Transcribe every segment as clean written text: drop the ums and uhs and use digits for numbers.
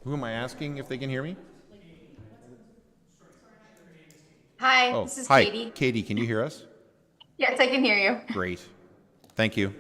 Who am I asking if they can hear me? Hi, Oh, this is hi, Katie. Katie, can you hear us? Yes, I can hear you. Great. Thank you.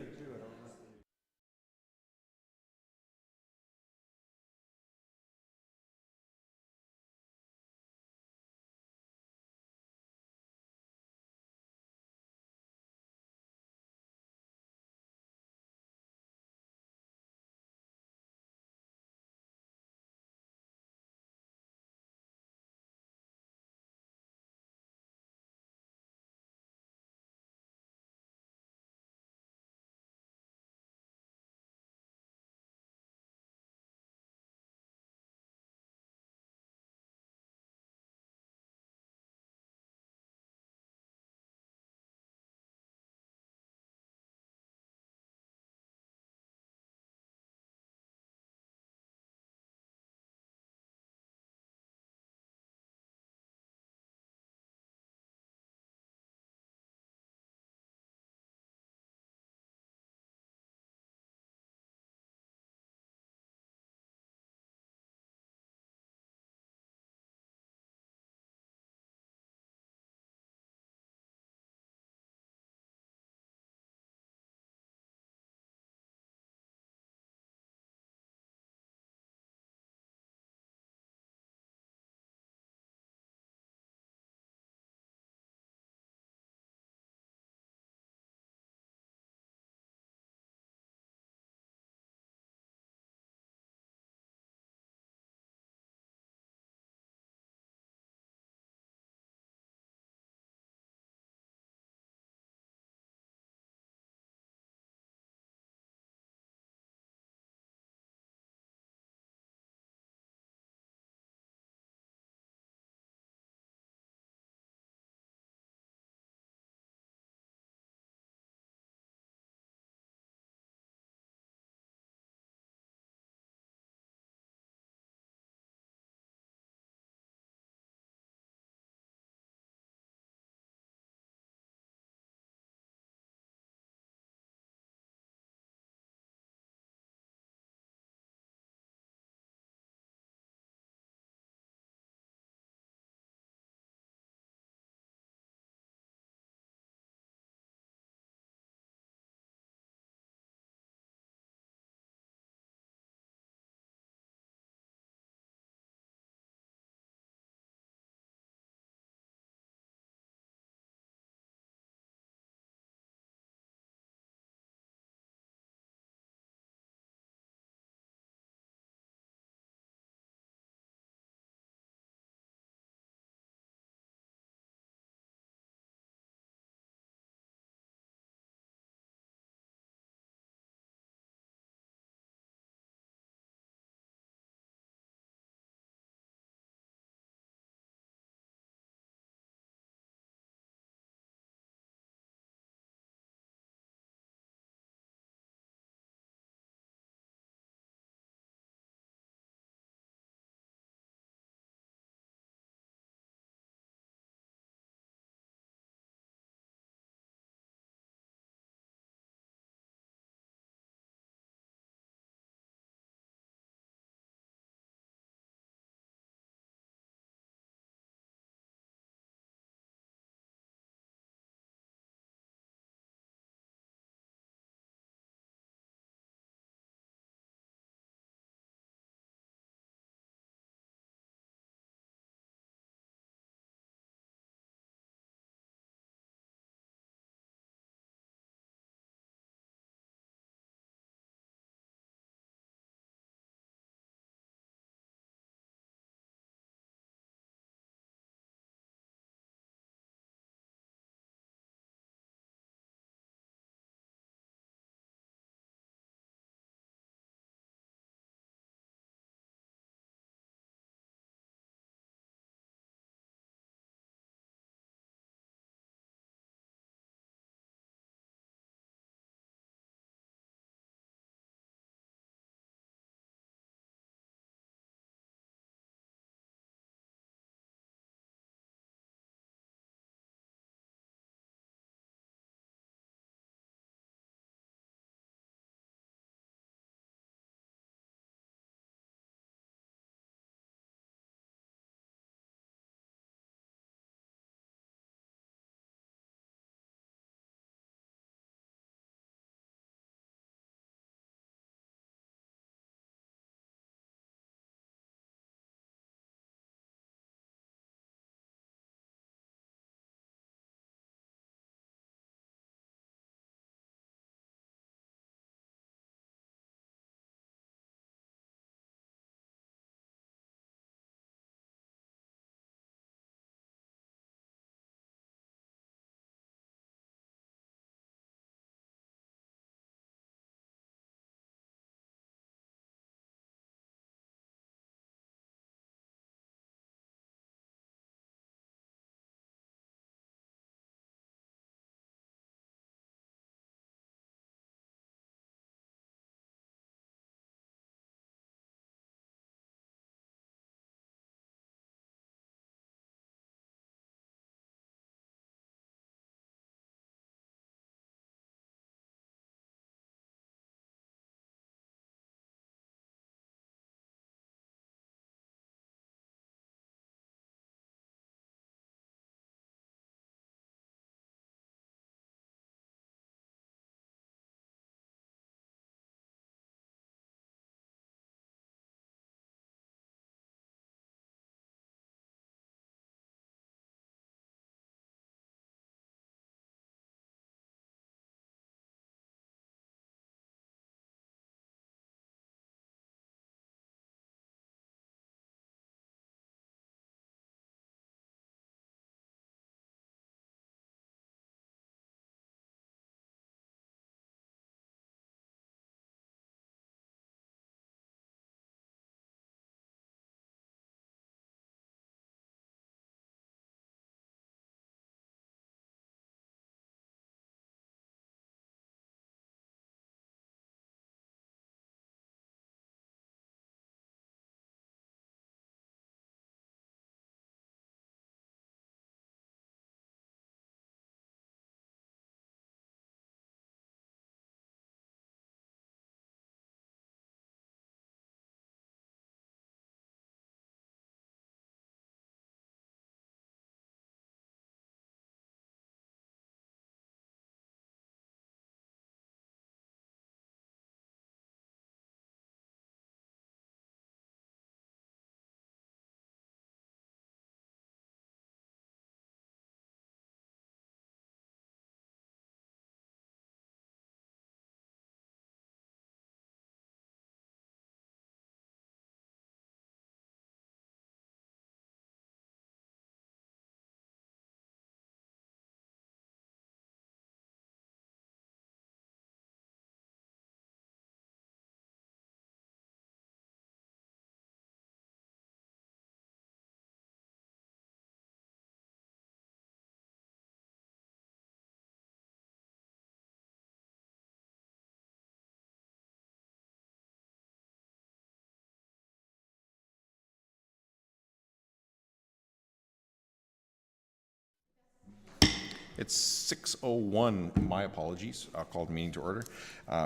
It's 6:01, my apologies. I'll call the meeting to order.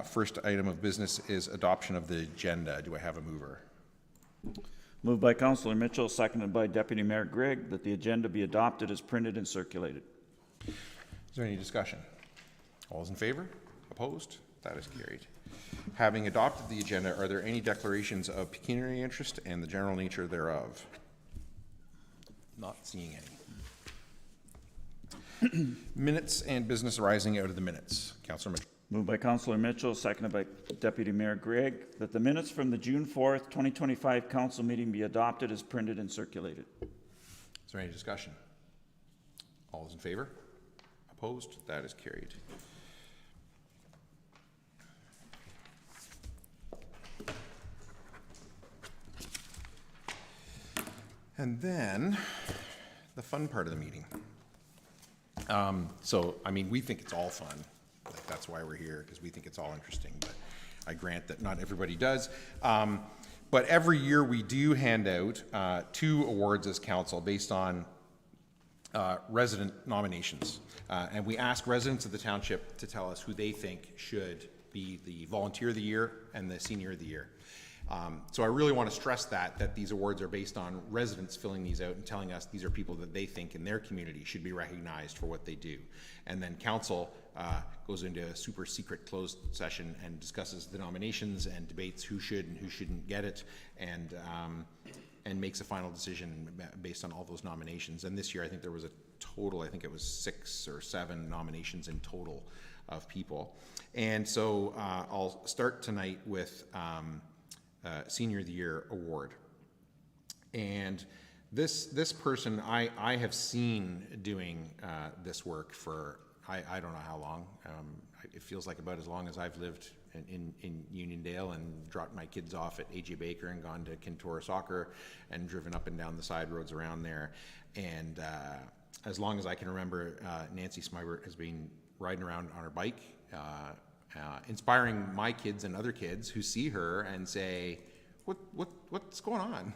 First item of business is adoption of the agenda. Do I have a mover? Moved by Councillor Mitchell, seconded by Deputy Mayor Gregg, that the agenda be adopted as printed and circulated. Is there any discussion? All those in favor? Opposed? That is carried. Having adopted the agenda, are there any declarations of pecuniary interest and the general nature thereof? Not seeing any. Minutes and business arising out of the minutes. Councillor Mitchell. Moved by Councillor Mitchell, seconded by Deputy Mayor Gregg, that the minutes from the June 4th, 2025 council meeting be adopted as printed and circulated. Is there any discussion? All those in favor? Opposed? That is carried. And then the fun part of the meeting. I mean, we think it's all fun. Like, that's why we're here, because we think it's all interesting. But I grant that not everybody does. But every year we do hand out 2 awards as council based on resident nominations. And we ask residents of the township to tell us who they think should be the volunteer of the year and the senior of the year. So I really want to stress that these awards are based on residents filling these out and telling us these are people that they think in their community should be recognized for what they do. And then council goes into a super secret closed session and discusses the nominations and debates who should and who shouldn't get it, and makes a final decision based on all those nominations. And this year I think there was a total, I think it was 6 or 7 nominations in total of people. And so I'll start tonight with Senior of the Year award. And this person I have seen doing this work for I don't know how long. It feels like about as long as I've lived in Uniondale and dropped my kids off at AJ Baker and gone to Kintora Soccer and driven up and down the side roads around there. And as long as I can remember, Nancy Smybert has been riding around on her bike, inspiring my kids and other kids who see her and say, what's going on?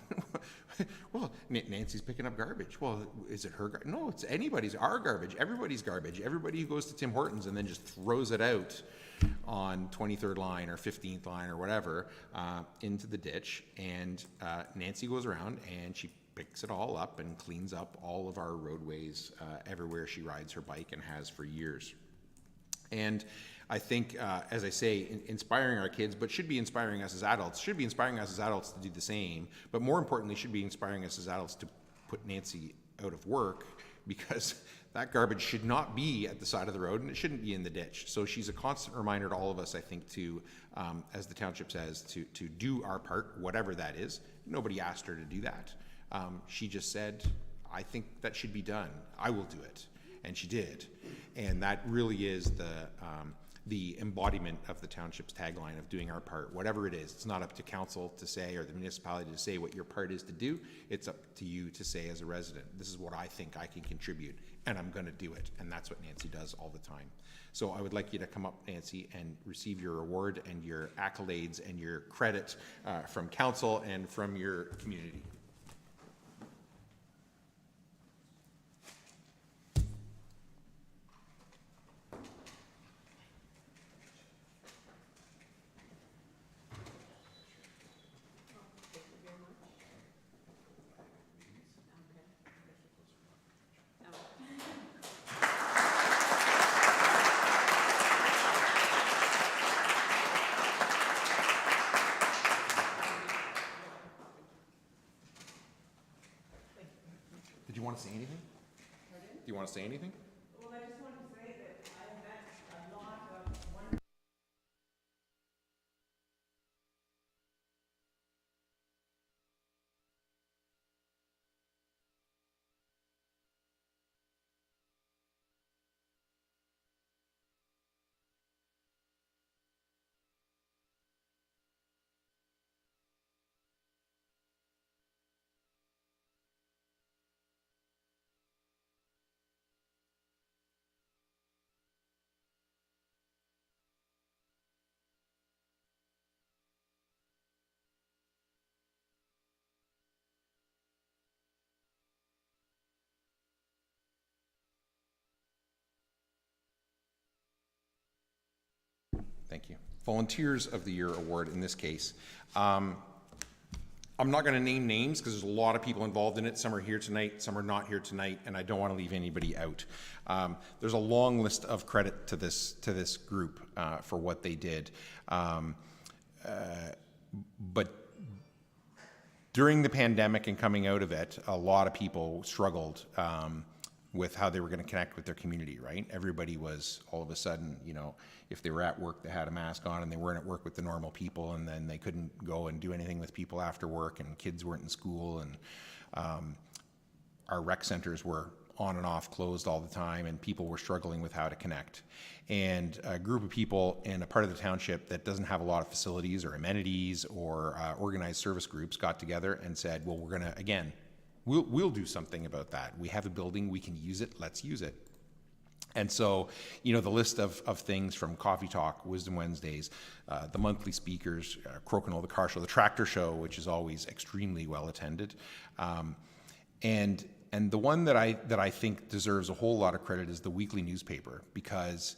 Well, Nancy's picking up garbage. Well, is it her garbage? No, it's anybody's, our garbage, everybody's garbage. Everybody who goes to Tim Hortons and then just throws it out on 23rd line or 15th line or whatever into the ditch. And Nancy goes around and she picks it all up and cleans up all of our roadways everywhere she rides her bike and has for years. And I think, as I say, inspiring our kids, but should be inspiring us as adults, should be inspiring us as adults to do the same, but more importantly, should be inspiring us as adults to put Nancy out of work, because that garbage should not be at the side of the road and it shouldn't be in the ditch. So she's a constant reminder to all of us, I think, to, as the township says, to do our part, whatever that is. Nobody asked her to do that. She just said, I think that should be done. I will do it. And she did. And that really is the embodiment of the township's tagline of doing our part, whatever it is. It's not up to council to say or the municipality to say what your part is to do. It's up to you to say as a resident, this is what I think I can contribute and I'm going to do it. And that's what Nancy does all the time. So I would like you to come up, Nancy, and receive your award and your accolades and your credit from council and from your community. Did you want to say anything? Pardon? Do you want to say anything? Well, I just want to say that I met a lot of wonderful Thank you. Volunteers of the Year award in this case. I'm not going to name names because there's a lot of people involved in it. Some are here tonight, some are not here tonight, and I don't want to leave anybody out. There's a long list of credit to this group for what they did. But during the pandemic and coming out of it, a lot of people struggled with how they were going to connect with their community, right? Everybody was all of a sudden, you know, if they were at work, they had a mask on and they weren't at work with the normal people, and then they couldn't go and do anything with people after work, and kids weren't in school, and our rec centers were on and off closed all the time, and people were struggling with how to connect. And a group of people in a part of the township that doesn't have a lot of facilities or amenities or organized service groups got together and said, well, we're gonna, again, we'll do something about that. We have a building, we can use it, let's use it. And so, you know, the list of things from Coffee Talk, Wisdom Wednesdays, the monthly speakers, Crokinole, the car show, the tractor show, which is always extremely well attended. And the one that I think deserves a whole lot of credit is the weekly newspaper, because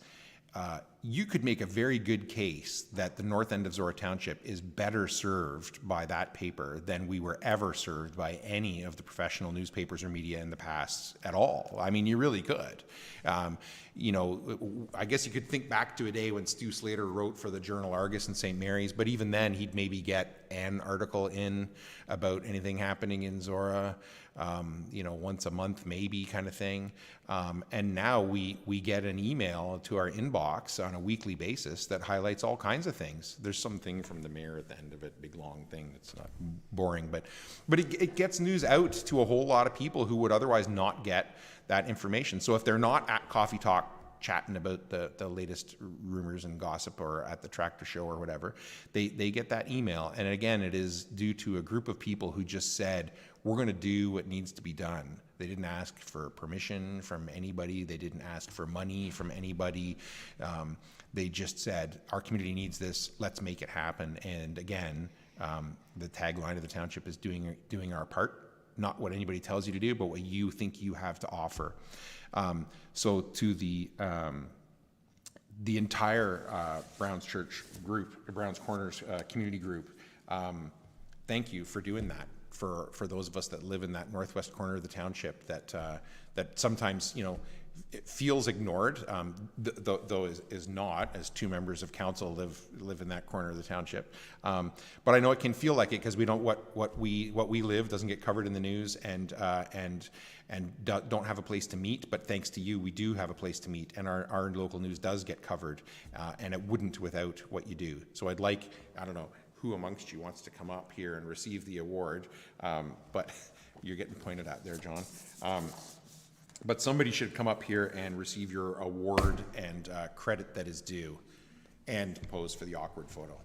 you could make a very good case that the north end of Zorra Township is better served by that paper than we were ever served by any of the professional newspapers or media in the past at all. I mean, you really could. You know, I guess you could think back to a day when Stu Slater wrote for the Journal Argus in St. Mary's, but even then he'd maybe get an article in about anything happening in Zorra, you know, once a month maybe, kind of thing. And now we get an email to our inbox on a weekly basis that highlights all kinds of things. There's something from the mayor at the end of it, big long thing that's not boring, but it gets news out to a whole lot of people who would otherwise not get that information. So if they're not at Coffee Talk chatting about the latest rumors and gossip, or at the tractor show or whatever, they get that email. And again, it is due to a group of people who just said, we're going to do what needs to be done. They didn't ask for permission from anybody. They didn't ask for money from anybody. They just said, our community needs this, let's make it happen. And again, the tagline of the township is doing our part, not what anybody tells you to do, but what you think you have to offer. So to the entire Browns Church group, Browns Corners community group, thank you for doing that. For those of us that live in that northwest corner of the township, that sometimes, you know, it feels ignored, though is not, as two members of council live in that corner of the township. But I know it can feel like it because we don't what we live doesn't get covered in the news, and don't have a place to meet. But thanks to you, we do have a place to meet, and our local news does get covered, and it wouldn't without what you do. So I'd like, I don't know who amongst you wants to come up here and receive the award, but you're getting pointed at there, John. But somebody should come up here and receive your award and credit that is due, and pose for the awkward photo.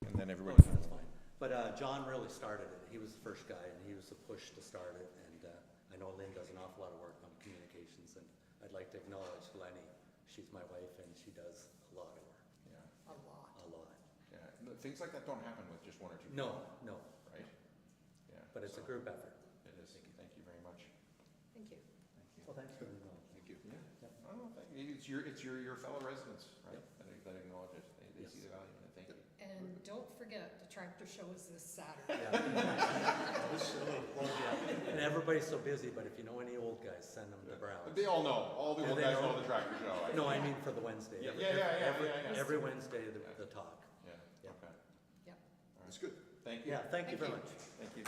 And then everybody. That's fine. But John really started it. He was the first guy, and he was the push to start it. And I know Lynn does an awful lot of work on communications, and I'd like to acknowledge Lenny. She's my wife, and she does a lot of work. Yeah. A lot. Yeah. Things like that don't happen with just one or two. No. Right. Yeah. But it's a group effort. It is. Thank you very much. Thank you. Well, thanks for the knowledge. Thank you. Yeah. Oh, thank you. It's your fellow residents, right? That acknowledge it. They see the value in it. Thank you. And don't forget, the tractor show is this Saturday. And everybody's so busy, but if you know any old send them to Browns. They all know, all the Do old they guys know? know the tractor show. No, I mean for the Wednesday. Yeah, Every- yeah, yeah, yeah, every- yeah, yeah. Every Wednesday, the talk. Yeah, Yeah. okay. Yep. That's good. Thank you. Yeah, thank you very much. Thank you.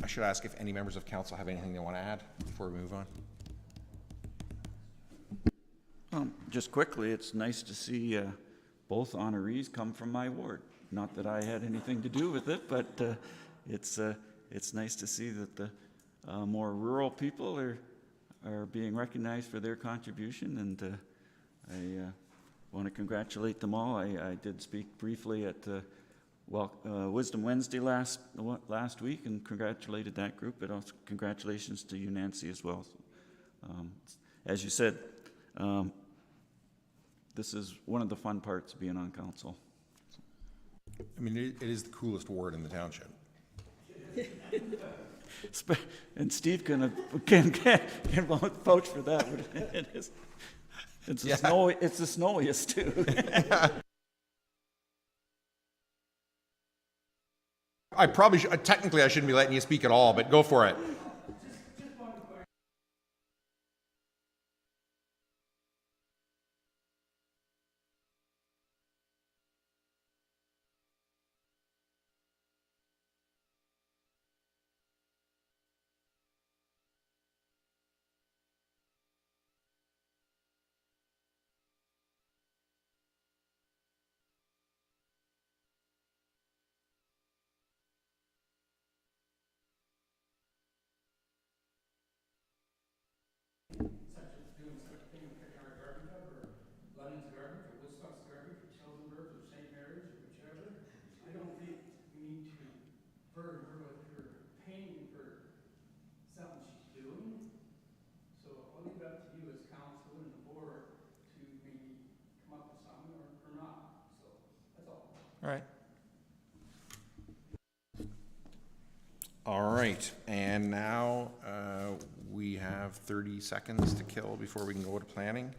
I should ask if any members of council have anything they want to add before we move on. Just quickly, it's nice to see both honorees come from my ward. Not that I had anything to do with it, but it's nice to see that the more rural people are being recognized for their contribution, and I want to congratulate them all. I did speak briefly at Wisdom Wednesday last week and congratulated that group, but also congratulations to you, Nancy, as well. As you said, this is one of the fun parts of being on council. I mean, it is the coolest ward in the township. And Steve can vouch for that. It is. It's the snowiest too. I probably should, technically I shouldn't be letting you speak at all, but go for it. All right. All right, and now we have 30 seconds to kill before we can go to planning.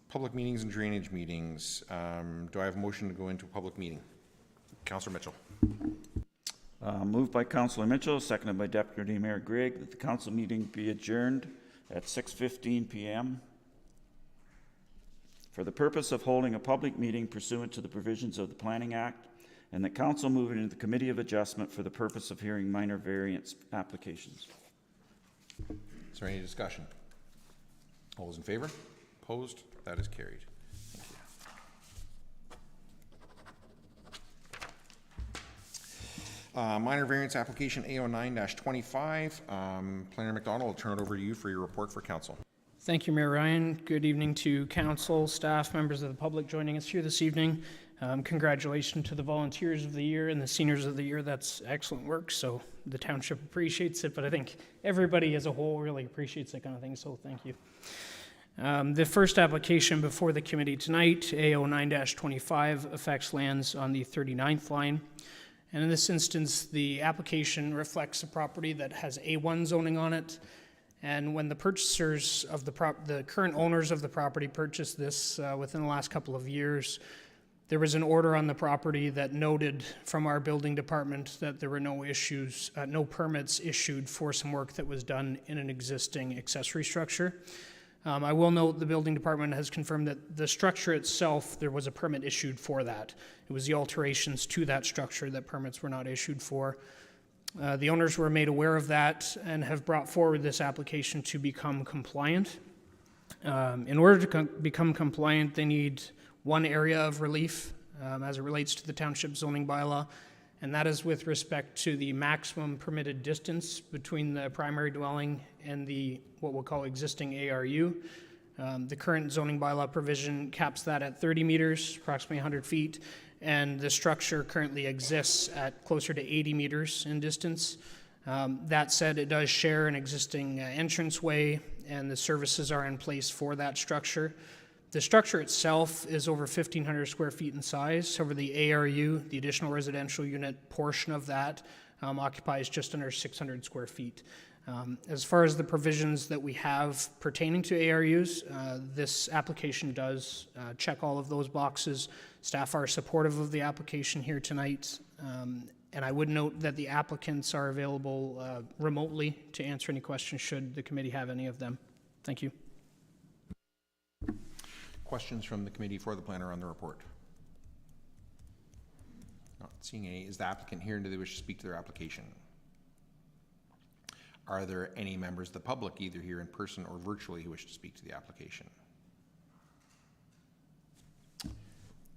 Public meetings and drainage meetings. Do I have a motion to go into a public meeting? Councillor Mitchell. Moved by Councillor Mitchell, seconded by Deputy Mayor Gregg, that the council meeting be adjourned at 6:15 p.m. for the purpose of holding a public meeting pursuant to the provisions of the Planning Act, and that council move it into the Committee of Adjustment for the purpose of hearing minor variance applications. Is there any discussion? All those in favor? Opposed? That is carried. Thank you. Minor variance application A09-25. Planner McDonald, I'll turn it over to you for your report for council. Thank you, Mayor Ryan. Good evening to council, staff, members of the public joining us here this evening. Congratulations to the volunteers of the year and the seniors of the year. That's excellent work. So the township appreciates it, but I think everybody as a whole really appreciates that kind of thing. So thank you. The first application before the committee tonight, A09-25, affects lands on the 39th line. And in this instance, the application reflects a property that has A1 zoning on it. And when the purchasers of the current owners of the property purchased this within the last couple of years, there was an order on the property that noted from our building department that there were no issues, no permits issued for some work that was done in an existing accessory structure. I will note the building department has confirmed that the structure itself, there was a permit issued for that. It was the alterations to that structure that permits were not issued for. The owners were made aware of that and have brought forward this application to become compliant. In order to become compliant, they need one area of relief as it relates to the township zoning bylaw, and that is with respect to the maximum permitted distance between the primary dwelling and the what we'll call existing ARU. The current zoning bylaw provision caps that at 30 meters, approximately 100 feet, and the structure currently exists at closer to 80 meters in distance. That said, it does share an existing entranceway, and the services are in place for that structure. The structure itself is over 1,500 square feet in size. However, the ARU, the additional residential unit portion of that, occupies just under 600 square feet. As far as the provisions that we have pertaining to ARUs, this application does check all of those boxes. Staff are supportive of the application here tonight. And I would note that the applicants are available remotely to answer any questions should the committee have any of them. Thank you. Questions from the committee for the planner on the report? Not seeing any. Is the applicant here and do they wish to speak to their application? Are there any members of the public, either here in person or virtually, who wish to speak to the application?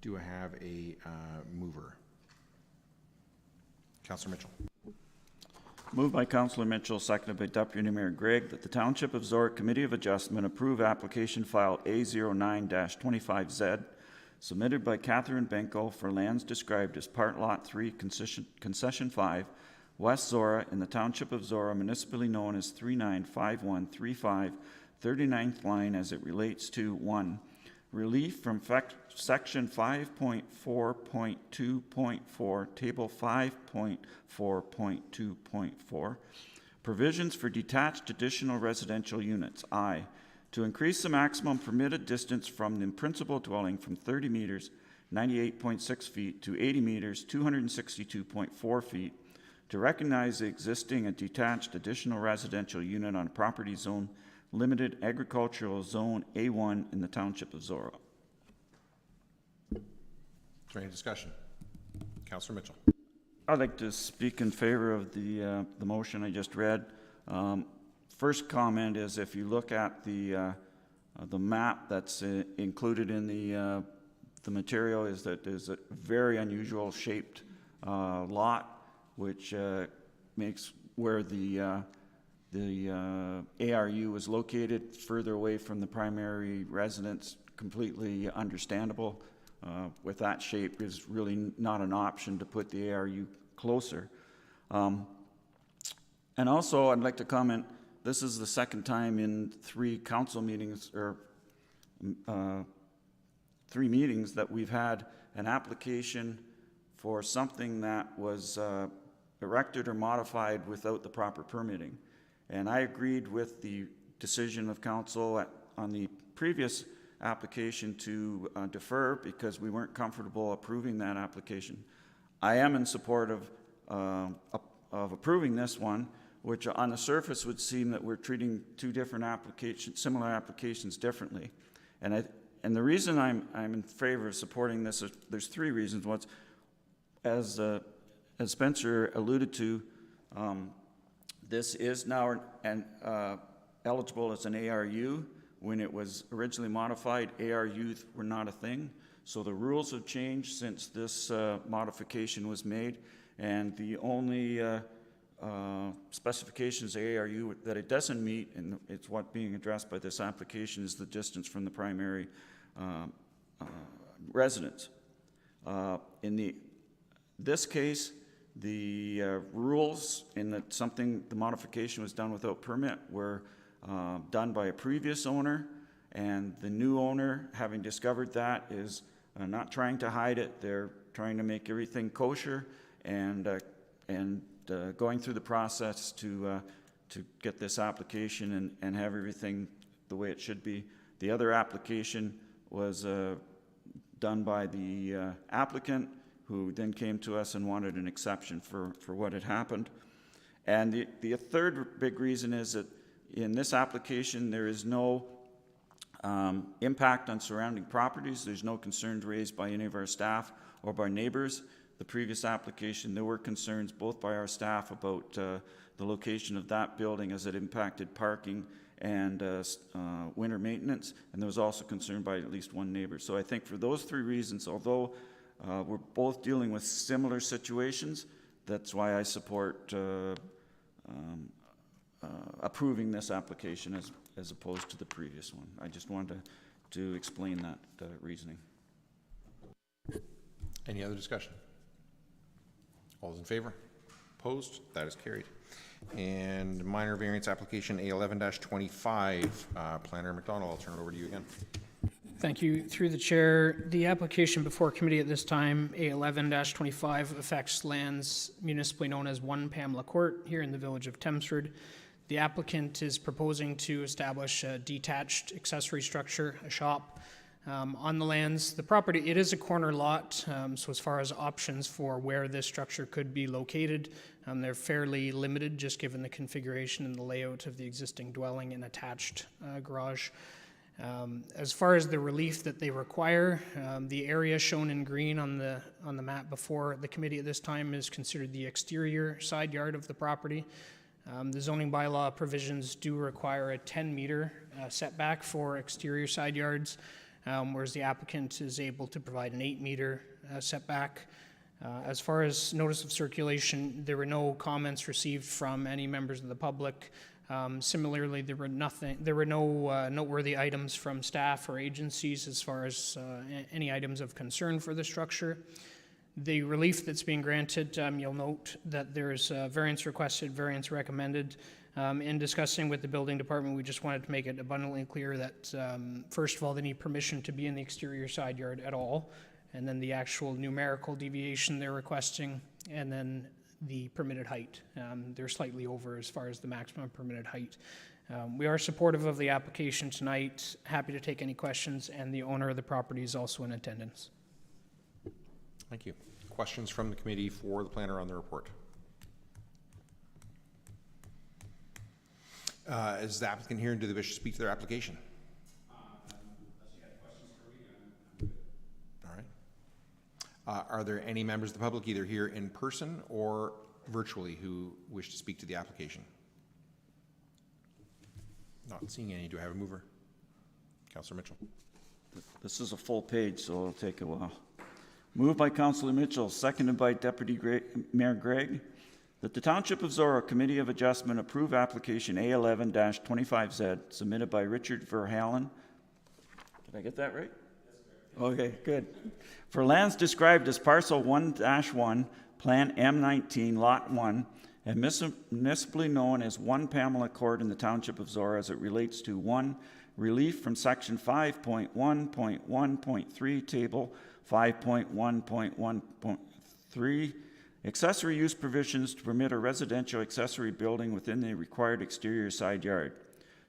Do I have a mover? Councillor Mitchell. Moved by Councillor Mitchell, seconded by Deputy Mayor Gregg, that the Township of Zorra Committee of Adjustment approve application file A09-25Z submitted by Catherine Benko for lands described as Part Lot 3 Concession 5, West Zorra in the Township of Zorra, municipally known as 395135, 39th line as it relates to 1. Relief from Section 5.4.2.4, Table 5.4.2.4, provisions for detached additional residential units. I, to increase the maximum permitted distance from the principal dwelling from 30 meters, 98.6 feet, to 80 meters, 262.4 feet, to recognize the existing and detached additional residential unit on property zone Limited Agricultural Zone A1 in the Township of Zorra. Is there any discussion? Councillor Mitchell. I'd like to speak in favor of the motion I just read. First comment is, if you look at the map that's included in the material, is that there's a very unusual shaped lot, which makes where the ARU is located further away from the primary residence completely understandable. With that shape, is really not an option to put the ARU closer. And also, I'd like to comment, this is the second time in 3 council meetings, or 3 meetings, that we've had an application for something that was erected or modified without the proper permitting. And I agreed with the decision of council on the previous application to defer because we weren't comfortable approving that application. I am in support of approving this one, which on the surface would seem that we're treating 2 different applications, similar applications, differently. And the reason I'm in favor of supporting this is there's 3 reasons. One, as Spencer alluded to, this is now eligible as an ARU. When it was originally modified, ARUs were not a thing. So the rules have changed since this modification was made, and the only specifications of ARU that it doesn't meet, and it's what being addressed by this application, is the distance from the primary residence. In this case, the rules in that the modification was done without permit were done by a previous owner, and the new owner, having discovered that, is not trying to hide it. They're trying to make everything kosher and going through the process to get this application and have everything the way it should be. The other application was done by the applicant, who then came to us and wanted an exception for what had happened. And the third big reason is that in this application, there is no impact on surrounding properties. There's no concerns raised by any of our staff or by neighbors. The previous application, there were concerns both by our staff about the location of that building as it impacted parking and winter maintenance, and there was also concern by at least one neighbor. So I think for those 3 reasons, although we're both dealing with similar situations, that's why I support approving this application as opposed to the previous one. I just wanted to explain that reasoning. Any other discussion? All those in favor? Opposed? That is carried. And minor variance application A11-25, Planner McDonald, I'll turn it over to you again. Thank you. Through the chair, the application before committee at this time, A11-25, affects lands municipally known as 1 Pamela Court here in the village of Temsford. The applicant is proposing to establish a detached accessory structure, a shop, on the lands. The property, it is a corner lot, so as far as options for where this structure could be located, they're fairly limited just given the configuration and the layout of the existing dwelling and attached garage. As far as the relief that they require, the area shown in green on the map before the committee at this time is considered the exterior side yard of the property. The zoning bylaw provisions do require a 10-meter setback for exterior side yards, whereas the applicant is able to provide an 8-meter setback. As far as notice of circulation, there were no comments received from any members of the public. Similarly, there were no noteworthy items from staff or agencies as far as any items of concern for the structure. The relief that's being granted, you'll note that there's variance requested, variance recommended. In discussing with the building department, we just wanted to make it abundantly clear that, first of all, they need permission to be in the exterior side yard at all, and then the actual numerical deviation they're requesting, and then the permitted height. They're slightly over as far as the maximum permitted height. We are supportive of the application tonight, happy to take any questions, and the owner of the property is also in attendance. Thank you. Questions from the committee for the planner on the report? Is the applicant here and do they wish to speak to their application? Unless you have questions for me, I'm good. All right. Are there any members of the public either here in person or virtually who wish to speak to the application? Not seeing any. Do I have a mover? Councillor Mitchell. This is a full page, so it'll take a while. Moved by Councillor Mitchell, seconded by Deputy Mayor Gregg, that the Township of Zorra Committee of Adjustment approve application A11-25Z submitted by Richard Verhalen. Did I get that right? Okay, good. For lands described as parcel 1-1, Plan M19, Lot 1, and municipally known as 1 Pamela Court in the Township of Zorra as it relates to 1. Relief from Section 5.1.1.3, Table 5.1.1.3, accessory use provisions to permit a residential accessory building within the required exterior side yard.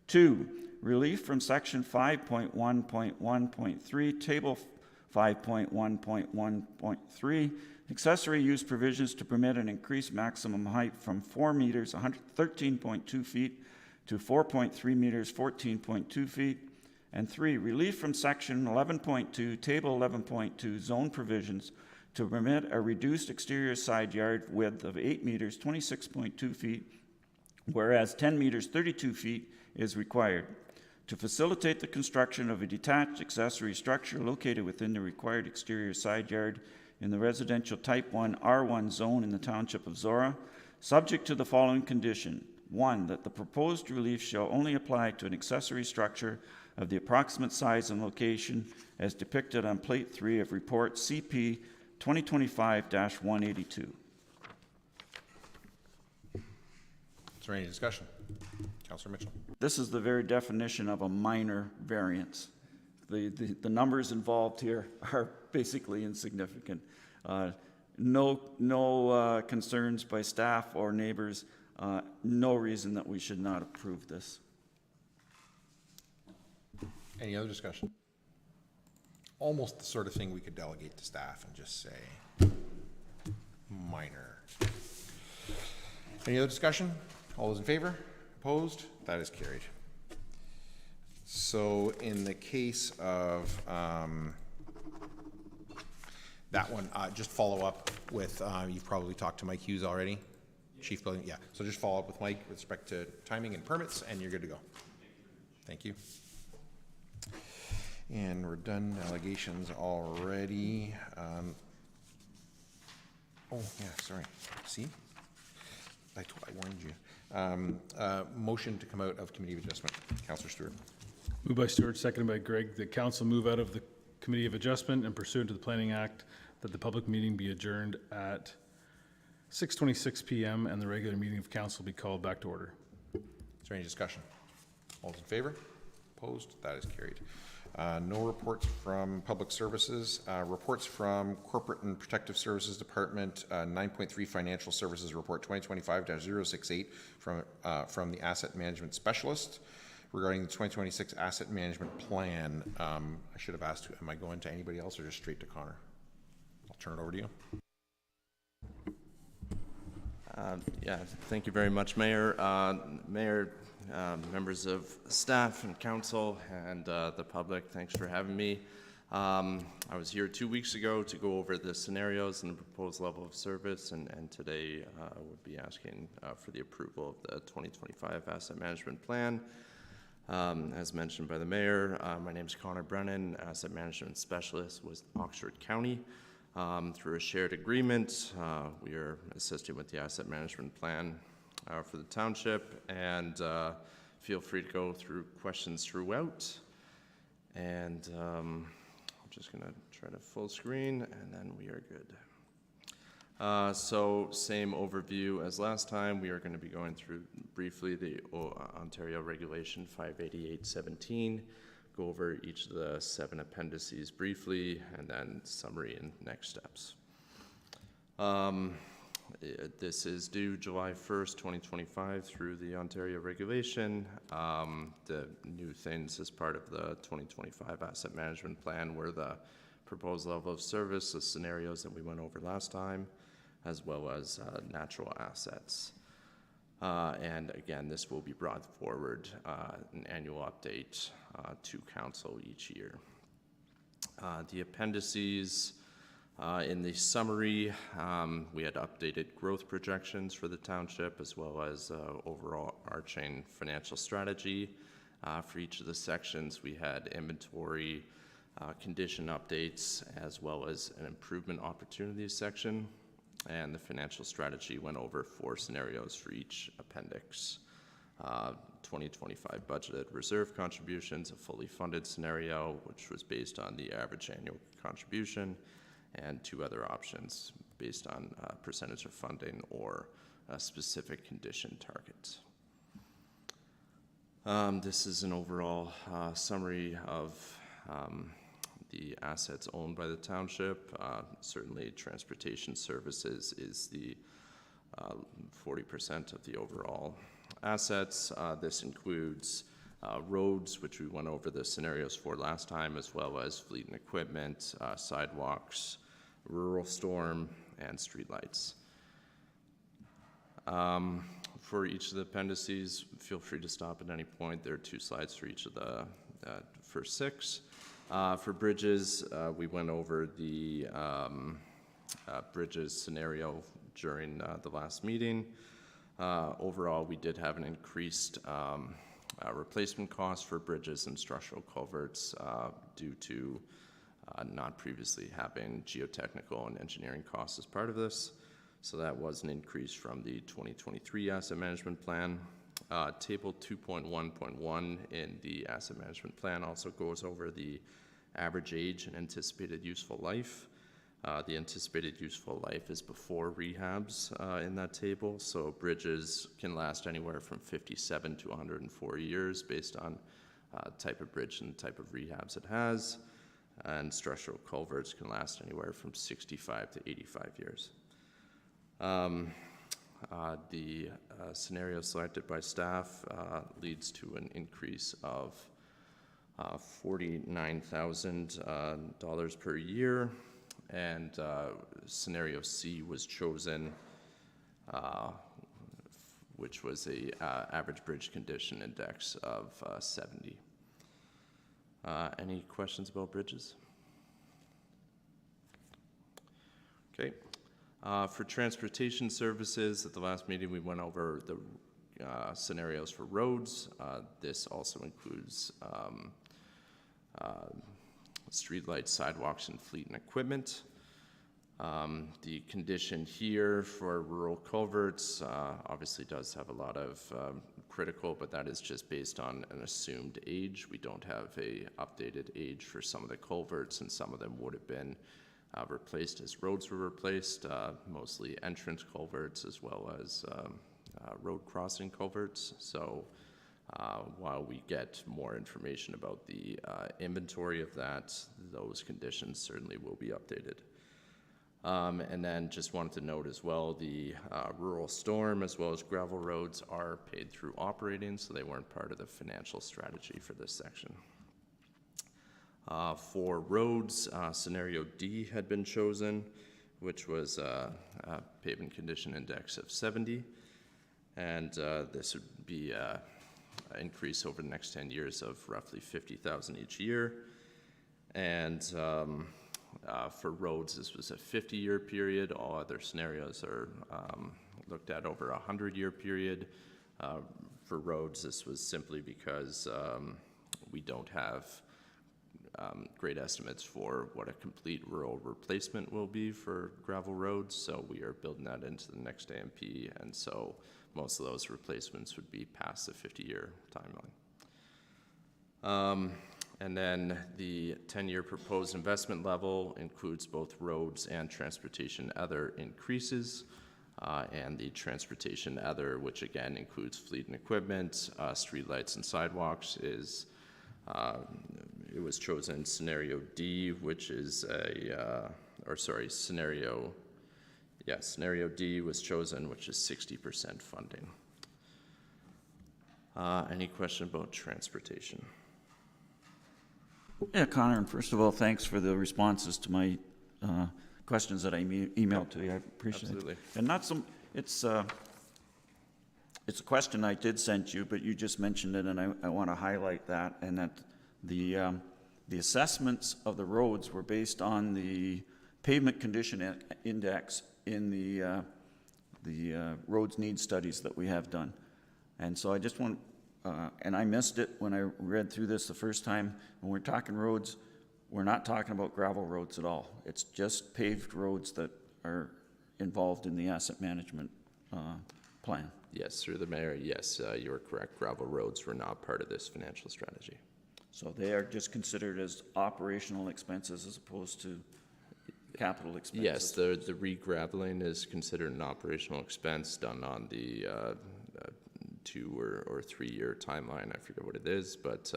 2. Relief from Section 5.1.1.3, Table 5.1.1.3, accessory use provisions to permit an increased maximum height from 4 meters, 13.2 feet, to 4.3 meters, 14.2 feet. And 3, relief from Section 11.2, Table 11.2, zone provisions to permit a reduced exterior side yard width of 8 meters, 26.2 feet, whereas 10 meters, 32 feet is required, to facilitate the construction of a detached accessory structure located within the required exterior side yard in the residential Type 1 R1 zone in the Township of Zorra, subject to the following condition. 1, that the proposed relief shall only apply to an accessory structure of the approximate size and location as depicted on Plate 3 of Report CP 2025-182. Is there any discussion? Councillor Mitchell. This is the very definition of a minor variance. The numbers involved here are basically insignificant. No concerns by staff or neighbors. No reason that we should not approve this. Any other discussion? Almost the sort of thing we could delegate to staff and just say minor. Any other discussion? All those in favor? Opposed? That is carried. So in the case of that one, just follow up with, you've probably talked to Mike Hughes already. Chief Building, yeah. So just follow up with Mike with respect to timing and permits, and you're good to go. Thank you. And we're done allegations already. Oh, yeah, sorry. See? I warned you. Motion to come out of Committee of Adjustment. Councillor Stewart. Moved by Stewart, seconded by Gregg, that council move out of the Committee of Adjustment and pursuant to the Planning Act, that the public meeting be adjourned at 6:26 PM and the regular meeting of council be called back to order. Is there any discussion? All those in favor? Opposed? That is carried. No reports from Public Services. Reports from Corporate and Protective Services Department, 9.3 Financial Services Report 2025-068 from the Asset Management Specialist regarding the 2026 Asset Management Plan. I should have asked, am I going to anybody else or just straight to Connor? I'll turn it over to you. Yeah, thank you very much, Mayor. Members of staff and council and the public, thanks for having me. I was here 2 weeks ago to go over the scenarios and the proposed level of service, and today I would be asking for the approval of the 2025 Asset Management Plan. As mentioned by the Mayor, my name is Connor Brennan, Asset Management Specialist with Oxford County. Through a shared agreement, we are assisting with the asset management plan for the township, and feel free to go through questions throughout. And I'm just going to try to full screen, and then we are good. So same overview as last time. We are going to be going through briefly the Ontario Regulation 588-17. Go over each of the 7 appendices briefly, and then summary and next steps. This is due July 1st, 2025 through the Ontario regulation. The new things as part of the 2025 Asset Management Plan were the proposed level of service, the scenarios that we went over last time, as well as natural assets. And again, this will be brought forward, an annual update to council each year. The appendices, in the summary, we had updated growth projections for the township as well as overall arching financial strategy. For each of the sections, we had inventory, condition updates, as well as an improvement opportunities section. And the financial strategy went over 4 scenarios for each appendix. 2025 budgeted reserve contributions, a fully funded scenario, which was based on the average annual contribution, and 2 other options based on percentage of funding or a specific condition target. This is an overall summary of the assets owned by the township. Certainly transportation services is the 40% of the overall assets. This includes roads, which we went over the scenarios for last time, as well as fleet and equipment, sidewalks, rural storm, and streetlights. For each of the appendices, feel free to stop at any point. There are 2 slides for each of the first 6. For bridges, we went over the bridges scenario during the last meeting. Overall, we did have an increased replacement cost for bridges and structural culverts due to not previously having geotechnical and engineering costs as part of this. So that was an increase from the 2023 Asset Management Plan. Table 2.1.1 in the Asset Management Plan also goes over the average age and anticipated useful life. The anticipated useful life is before rehabs in that table, so bridges can last anywhere from 57 to 104 years based on type of bridge and type of rehabs it has, and structural culverts can last anywhere from 65 to 85 years. The scenario selected by staff leads to an increase of $49,000 per year, and scenario C was chosen, which was a average bridge condition index of 70. Any questions about bridges? Okay. For transportation services, at the last meeting we went over the scenarios for roads. This also includes streetlights, sidewalks, and fleet and equipment. The condition here for rural culverts obviously does have a lot of critical, but that is just based on an assumed age. We don't have a updated age for some of the culverts, and some of them would have been replaced as roads were replaced, mostly entrance culverts as well as road crossing culverts. So while we get more information about the inventory of that, those conditions certainly will be updated. And then just wanted to note as well, the rural storm as well as gravel roads are paid through operating, so they weren't part of the financial strategy for this section. For roads, scenario D had been chosen, which was a pavement condition index of 70. And this would be an increase over the next 10 years of roughly 50,000 each year. And for roads, this was a 50-year period. All other scenarios are looked at over a 100-year period. For roads, this was simply because we don't have great estimates for what a complete rural replacement will be for gravel roads, so we are building that into the next AMP, and so most of those replacements would be past the 50-year timeline. And then the 10-year proposed investment level includes both roads and transportation other increases, and the transportation other, which again includes fleet and equipment, streetlights and sidewalks, is it was chosen scenario D, which is scenario D was chosen, which is 60% funding. Any question about transportation? Yeah, Connor, and first of all, thanks for the responses to my questions that I emailed to you. I appreciate Absolutely. it. And not some, it's a question I did send you, but you just mentioned it, and I want to highlight that, and that the assessments of the roads were based on the pavement condition index in the roads need studies that we have done. And so I just want, and I missed it when I read through this the first time. When we're talking roads, we're not talking about gravel roads at all. It's just paved roads that are involved in the asset management plan. Yes, through the mayor, yes, you are correct. Gravel roads were not part of this financial strategy. So they are just considered as operational expenses as opposed to capital expenses? Yes, the re-graveling is considered an operational expense done on the 2 or 3 year timeline. I forget what it is, but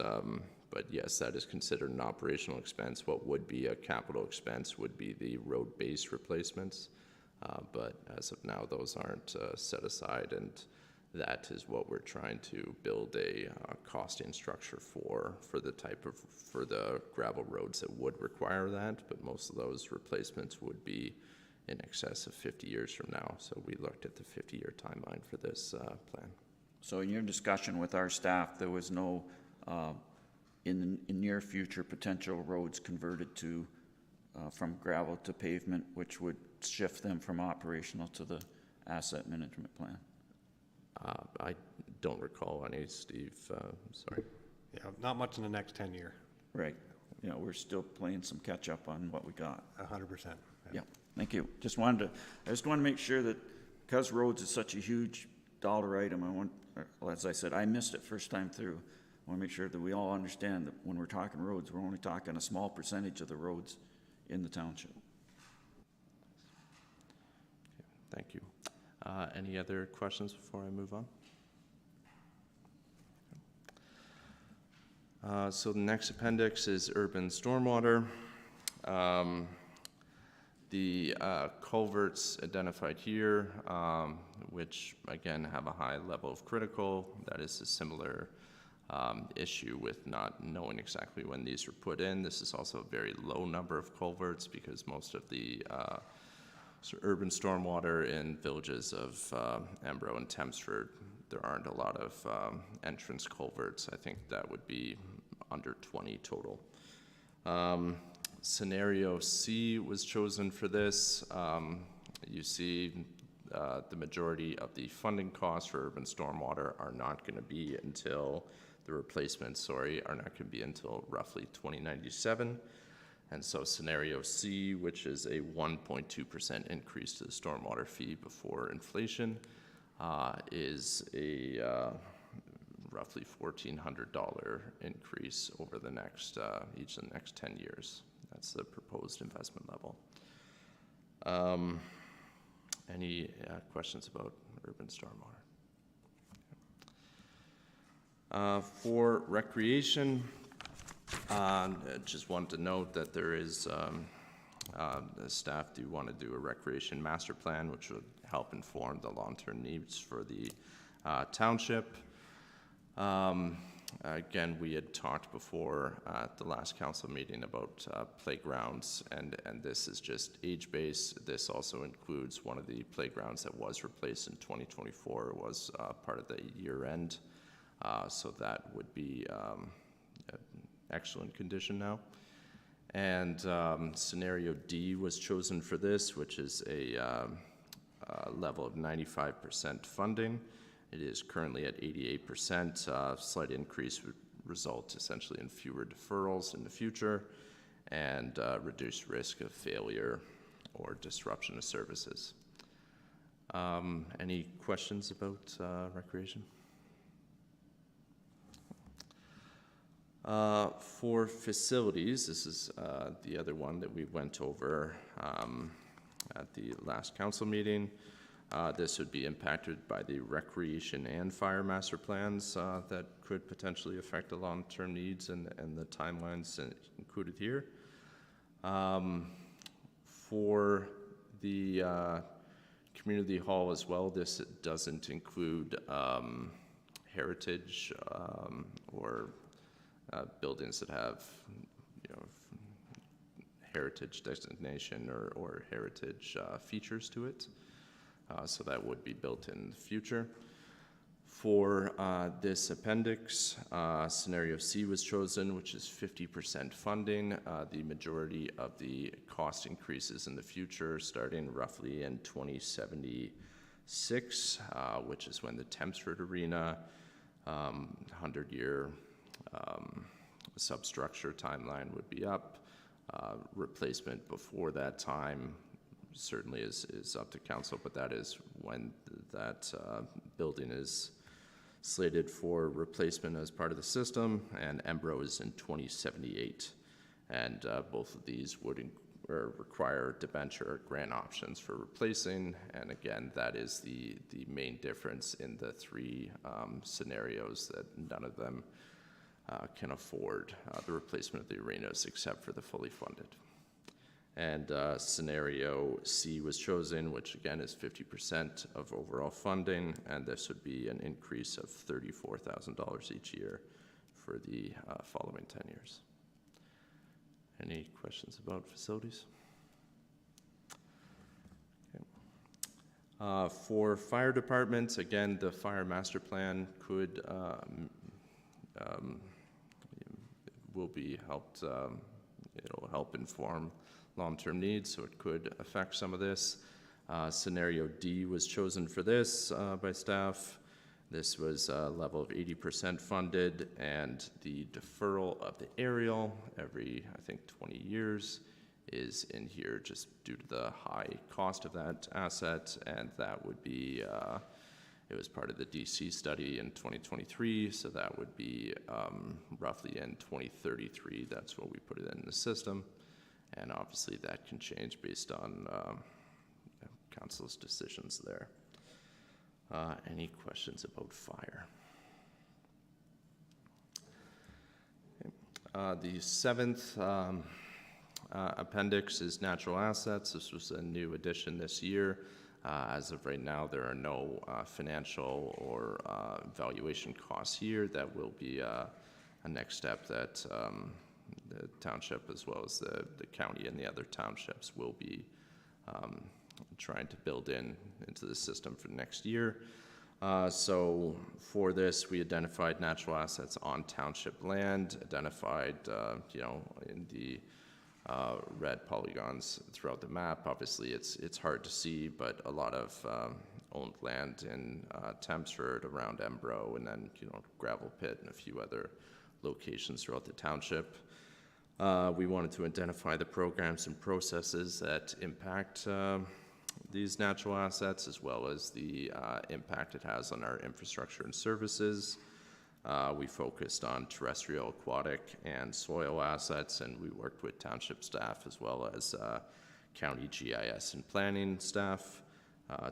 yes, that is considered an operational expense. What would be a capital expense would be the road base replacements, but as of now, those aren't set aside, and that is what we're trying to build a costing structure for the gravel roads that would require that, but most of those replacements would be in excess of 50 years from now. So we looked at the 50-year timeline for this plan. So in your discussion with our staff, there was no, in near future, potential roads converted to, from gravel to pavement, which would shift them from operational to the asset management plan? I don't recall any, Steve, sorry. Yeah, not much in the next 10 year. Right. You know, we're still playing some catch up on what we got. 100%. Yeah, thank you. I just want to make sure that because roads is such a huge dollar item, as I said, I missed it first time through. I want to make sure that we all understand that when we're talking roads, we're only talking a small percentage of the roads in the township. Thank you. Any other questions before I move on? So the next appendix is urban stormwater. The culverts identified here, which again have a high level of critical, that is a similar issue with not knowing exactly when these were put in. This is also a very low number of culverts because most of the urban stormwater in villages of Embro and Thamesford, there aren't a lot of entrance culverts. I think that would be under 20 total. Scenario C was chosen for this. You see the majority of the funding costs for urban stormwater are not going to be until the replacements, are not going to be until roughly 2097. And so scenario C, which is a 1.2% increase to the stormwater fee before inflation, is a roughly $1,400 increase over the next each of the next 10 years. That's the proposed investment level. Any questions about urban stormwater? For recreation, just wanted to note that there is, the staff do want to do a recreation master plan, which would help inform the long-term needs for the township. Again, we had talked before at the last council meeting about playgrounds, and this is just age-based. This also includes one of the playgrounds that was replaced in 2024. It was part of the year-end, so that would be excellent condition now. And scenario D was chosen for this, which is a level of 95% funding. It is currently at 88%. Slight increase would result essentially in fewer deferrals in the future and reduced risk of failure or disruption of services. Any questions about recreation? For facilities, this is the other one that we went over at the last council meeting. This would be impacted by the recreation and fire master plans that could potentially affect the long-term needs and the timelines included here. For the community hall as well, this doesn't include heritage or buildings that have, heritage designation or heritage features to it. So that would be built in the future. For this appendix, scenario C was chosen, which is 50% funding. The majority of the cost increases in the future, starting roughly in 2076, which is when the Tempsford Arena 100-year substructure timeline would be up. Replacement before that time certainly is up to council, but that is when that building is slated for replacement as part of the system, and Embro is in 2078. And both of these would require debenture grant options for replacing, and again, that is the main difference in the three scenarios, that none of them can afford the replacement of the arenas except for the fully funded. And scenario C was chosen, which again is 50% of overall funding, and this would be an increase of $34,000 each year for the following 10 years. Any questions about facilities? Okay. For fire departments, again, the fire master plan could will be helped. It'll help inform long-term needs, so it could affect some of this. Scenario D was chosen for this by staff. This was a level of 80% funded, and the deferral of the aerial every, I think, 20 years is in here just due to the high cost of that asset, and that would be, it was part of the DC study in 2023, so that would be roughly in 2033. That's what we put it in the system. And obviously that can change based on council's decisions there. Any questions about fire? Okay. The seventh appendix is natural assets. This was a new addition this year. As of right now, there are no financial or valuation costs here. That will be a next step that the township, as well as the county and the other townships, will be trying to build into the system for next year. So for this, we identified natural assets on township land, identified, in the red polygons throughout the map. Obviously, it's hard to see, but a lot of owned land in Tempsford, around Embro, and then gravel pit and a few other locations throughout the township. We wanted to identify the programs and processes that impact these natural assets, as well as the impact it has on our infrastructure and services. We focused on terrestrial, aquatic, and soil assets, and we worked with township staff as well as county GIS and planning staff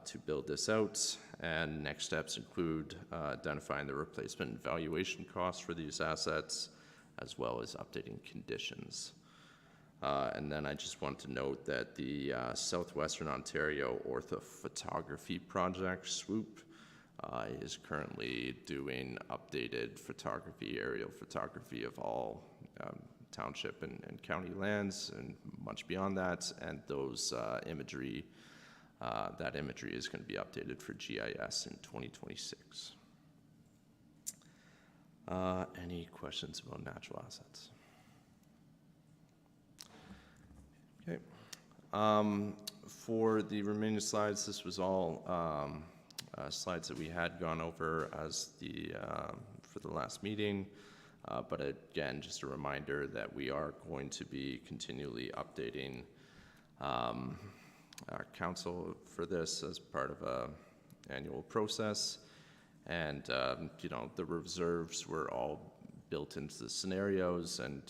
to build this out. And next steps include identifying the replacement and valuation costs for these assets, as well as updating conditions. And then I just want to note that the Southwestern Ontario Orthophotography Project, SWOOP, is currently doing updated photography, aerial photography of all township and county lands and much beyond that. And those imagery, that imagery is going to be updated for GIS in 2026. Any questions about natural assets? Okay. For the remaining slides, this was all slides that we had gone over as for the last meeting. But again, just a reminder that we are going to be continually updating our council for this as part of an annual process. And, you know, the reserves were all built into the scenarios, and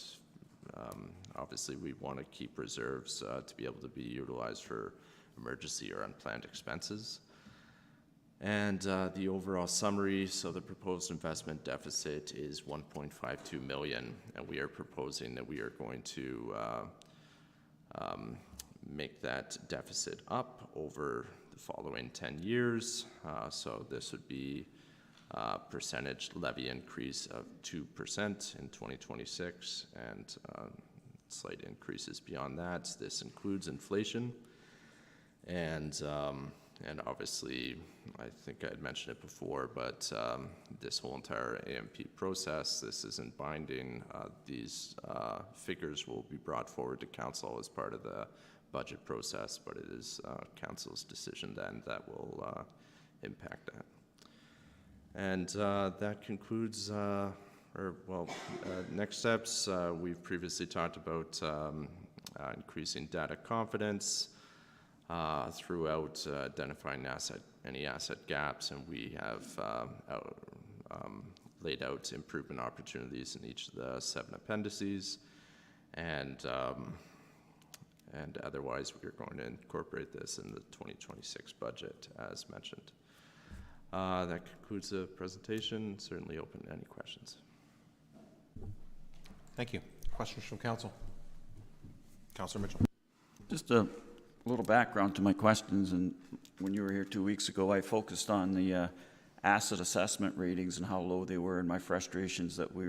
obviously we want to keep reserves to be able to be utilized for emergency or unplanned expenses. And the overall summary, so the proposed investment deficit is 1.52 million, and we are proposing that we are going to make that deficit up over the following 10 years. So this would be percentage levy increase of 2% in 2026, and slight increases beyond that. This includes inflation, and obviously, I think I had mentioned it before, but this whole entire AMP process, this isn't binding. These figures will be brought forward to council as part of the budget process, but it is council's decision then that will impact that. And that concludes, next steps. We've previously talked about increasing data confidence throughout identifying any asset gaps, and we have laid out improvement opportunities in each of the 7 appendices, and otherwise we are going to incorporate this in the 2026 budget as mentioned. That concludes the presentation. Certainly open to any questions. Thank you. Questions from council? Councilor Mitchell. Just a little background to my questions, and when you were here 2 weeks ago, I focused on the asset assessment ratings and how low they were, and my frustrations that we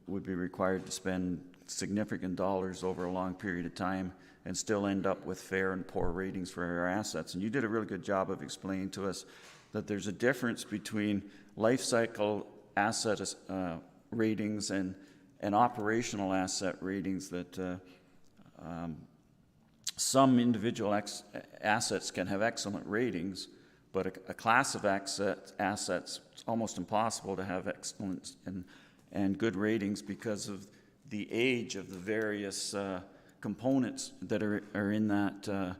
would be required to spend significant dollars over a long period of time and still end up with fair and poor ratings for our assets. And you did a really good job of explaining to us that there's a difference between life cycle asset ratings and operational asset ratings, that some individual assets can have excellent ratings, but a class of assets, it's almost impossible to have excellent and good ratings because of the age of the various components that are in that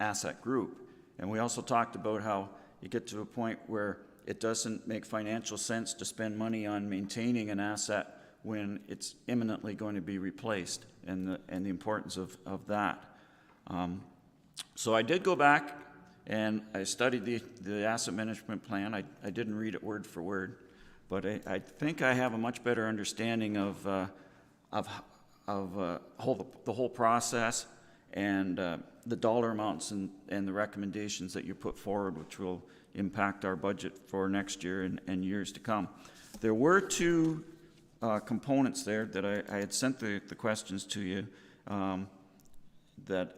asset group. And we also talked about how you get to a point where it doesn't make financial sense to spend money on maintaining an asset when it's imminently going to be replaced, and the importance of that. So I did go back and I studied the asset management plan. I didn't read it word for word, but I think I have a much better understanding of the whole process, and the dollar amounts and the recommendations that you put forward, which will impact our budget for next year and years to come. There were 2 components there that I had sent the questions to you, that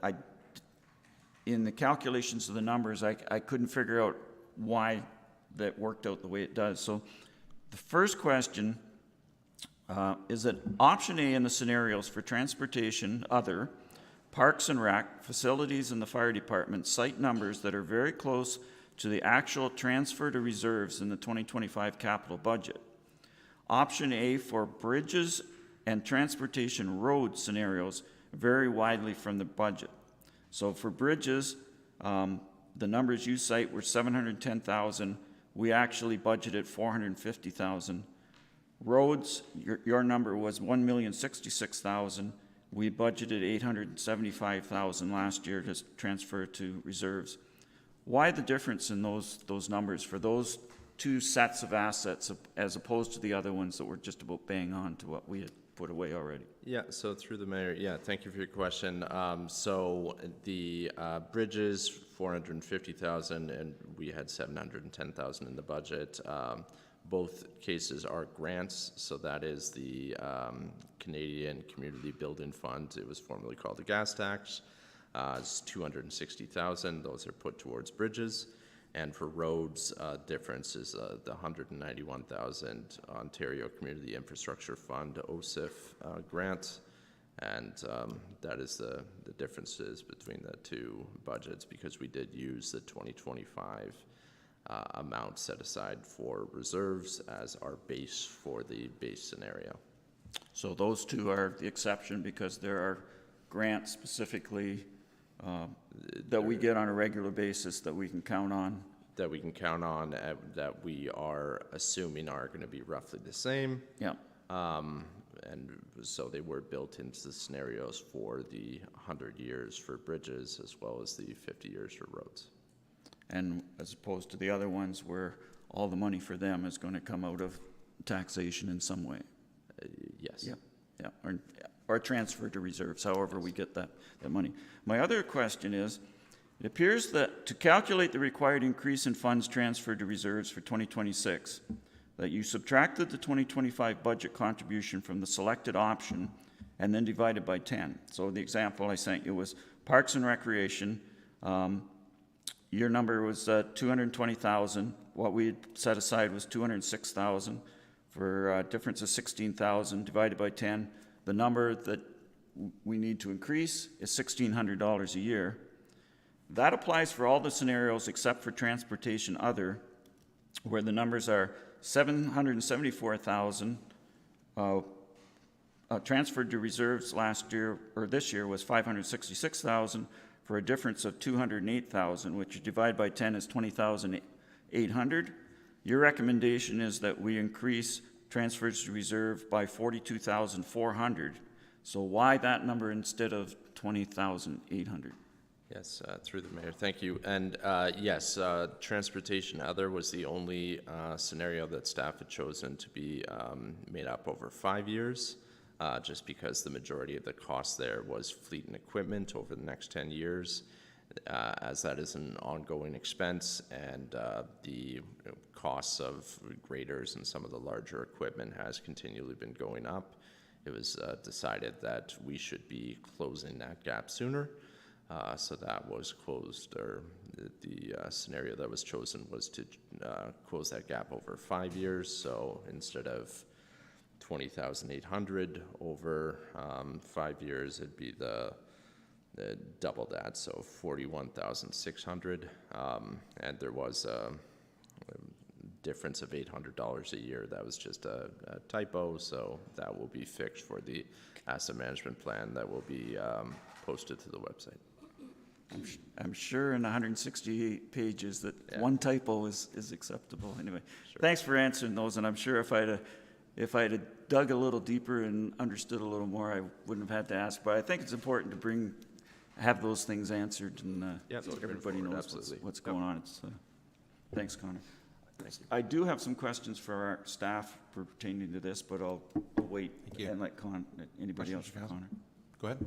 in the calculations of the numbers, I couldn't figure out why that worked out the way it does. So the first question is that option A in the scenarios for transportation, other, parks and rec, facilities and the fire department cite numbers that are very close to the actual transfer to reserves in the 2025 capital budget. Option A for bridges and transportation road scenarios vary widely from the budget. So for bridges, the numbers you cite were 710,000. We actually budgeted 450,000. Roads, your number was 1,066,000. We budgeted 875,000 last year to transfer to reserves. Why the difference in those numbers for those two sets of assets as opposed to the other ones that were just about bang on to what we had put away already? Yeah, so through the mayor, yeah, thank you for your question. So the bridges, 450,000, and we had 710,000 in the budget. Both cases are grants, so that is the Canadian Community Building Fund. It was formerly called the gas tax. It's 260,000. Those are put towards bridges. And for roads, difference is the 191,000 Ontario Community Infrastructure Fund, OSIF grant. And that is the differences between the two budgets, because we did use the 2025 amount set aside for reserves as our base for the base scenario. So those two are the exception because there are grants specifically that we get on a regular basis that we can count on. That we can count on, that we are assuming are going to be roughly the same. Yeah. And so they were built into the scenarios for the 100 years for bridges as well as the 50 years for roads. And as opposed to the other ones where all the money for them is going to come out of taxation in some way. Yes. Yeah, or transferred to reserves, however we get that money. My other question is, it appears that to calculate the required increase in funds transferred to reserves for 2026, that you subtracted the 2025 budget contribution from the selected option and then divided by 10. So the example I sent you was Parks and Recreation. Your number was 220,000. What we had set aside was 206,000 for a difference of 16,000 divided by 10. The number that we need to increase is $1,600 a year. That applies for all the scenarios except for transportation other, where the numbers are 774,000 transferred to reserves last year, or this year, was 566,000 for a difference of 208,000, which you divide by 10 is 20,800. Your recommendation is that we increase transfers to reserve by 42,400. So why that number instead of 20,800? Yes, through the mayor, thank you. And yes, transportation other was the only scenario that staff had chosen to be made up over 5 years, just because the majority of the cost there was fleet and equipment over the next 10 years, as that is an ongoing expense, and the costs of graders and some of the larger equipment has continually been going up. It was decided that we should be closing that gap sooner. So that was closed, or the scenario that was chosen was to close that gap over 5 years. So instead of 20,800 over 5 years, it'd be the double that, so 41,600. And there was a difference of $800 a year. That was just a typo, so that will be fixed for the asset management plan that will be posted to the website. I'm sure in 168 pages that one typo is acceptable. Anyway, Thanks for answering those, and I'm sure if I'd have dug a little deeper and understood a little more, I wouldn't have had to ask. But I think it's important to have those things answered, and so everybody knows what's going on. Thanks, Connor. I do have some questions for our staff pertaining to this, but I'll wait and let anybody else. Connor. Go ahead.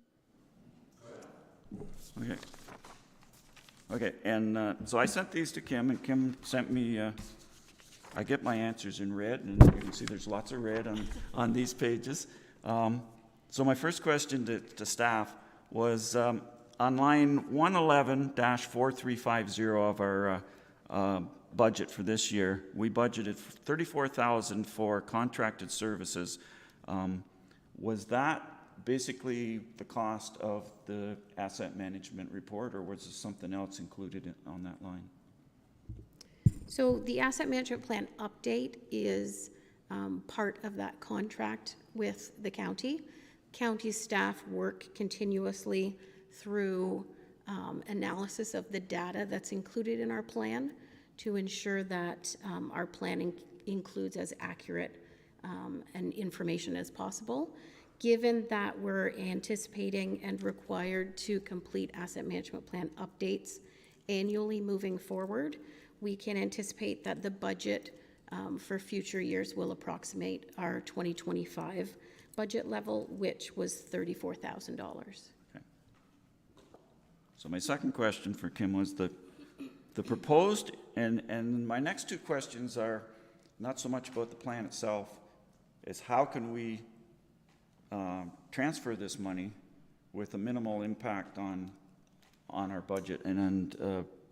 Okay, and so I sent these to Kim, and Kim sent me, I get my answers in red, and you can see there's lots of red on these pages. So my first question to staff was, on line 111-4350 of our budget for this year, we budgeted $34,000 for contracted services. Was that basically the cost of the asset management report, or was there something else included on that line? So the asset management plan update is part of that contract with the county. County staff work continuously through analysis of the data that's included in our plan to ensure that our planning includes as accurate and information as possible. Given that we're anticipating and required to complete asset management plan updates annually moving forward, we can anticipate that the budget for future years will approximate our 2025 budget level, which was $34,000. Okay. So my second question for Kim was the proposed, and my next two questions are not so much about the plan itself, is how can we transfer this money with a minimal impact on our budget and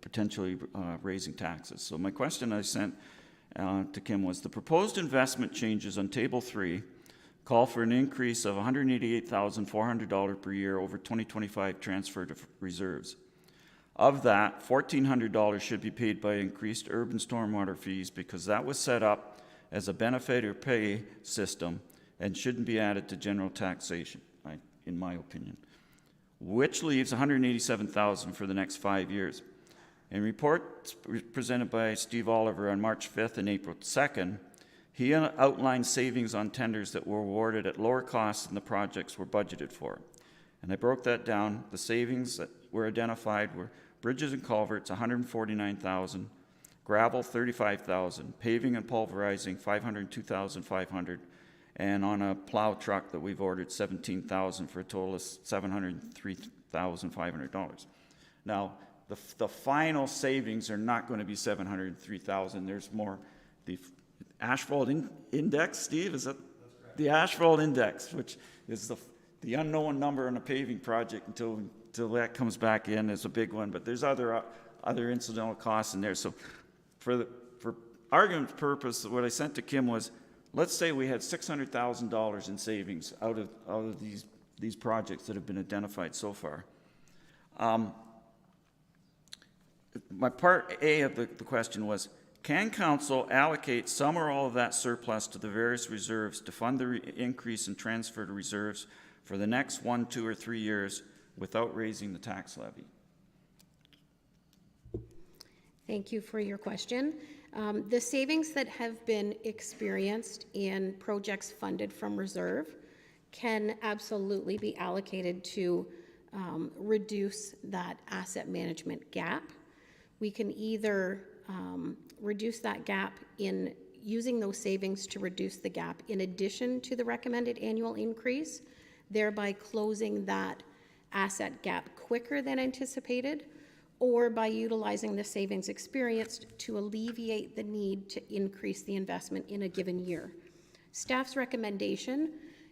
potentially raising taxes. So my question I sent to Kim was, the proposed investment changes on Table 3 call for an increase of $188,400 per year over 2025 transfer to reserves. Of that, $1,400 should be paid by increased urban stormwater fees because that was set up as a benefit or pay system and shouldn't be added to general taxation, in my opinion, which leaves $187,000 for the next 5 years. In reports presented by Steve Oliver on March 5th and April 2nd, he outlined savings on tenders that were awarded at lower costs than the projects were budgeted for. And I broke that down. The savings that were identified were bridges and culverts, $149,000, gravel, $35,000, paving and pulverizing, $502,500, and on a plow truck that we've ordered, $17,000 for a total of $703,500. Now, the final savings are not going to be $703,000. There's more. The asphalt index, Steve, is that? That's correct. The asphalt index, which is the unknown number on a paving project until that comes back in, is a big one. But there's other incidental costs in there. So for argument purpose, what I sent to Kim was, let's say we had $600,000 in savings out of these projects that have been identified so far. My part A of the question was, can council allocate some or all of that surplus to the various reserves to fund the increase and transfer to reserves for the next 1, 2, or 3 years without raising the tax levy? Thank you for your question. The savings that have been experienced in projects funded from reserve can absolutely be allocated to reduce that asset management gap. We can either reduce that gap in using those savings to reduce the gap in addition to the recommended annual increase, thereby closing that asset gap quicker than anticipated, or by utilizing the savings experienced to alleviate the need to increase the investment in a given year. Staff's recommendation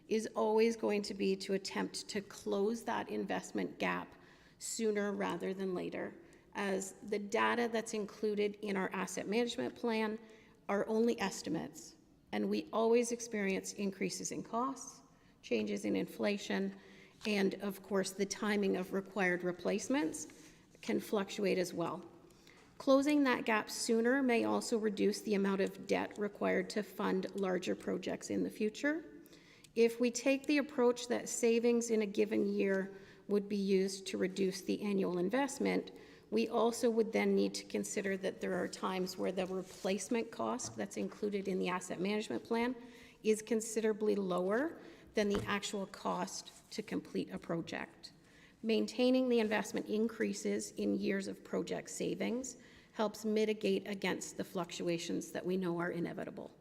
is always going to be to attempt to close that investment gap sooner rather than later, as the data that's included in our asset management plan are only estimates, and we always experience increases in costs, changes in inflation, and of course the timing of required replacements can fluctuate as well. Closing that gap sooner may also reduce the amount of debt required to fund larger projects in the future. If we take the approach that savings in a given year would be used to reduce the annual investment, we also would then need to consider that there are times where the replacement cost that's included in the asset management plan is considerably lower than the actual cost to complete a project. Maintaining the investment increases in years of project savings helps mitigate against the fluctuations that we know are inevitable.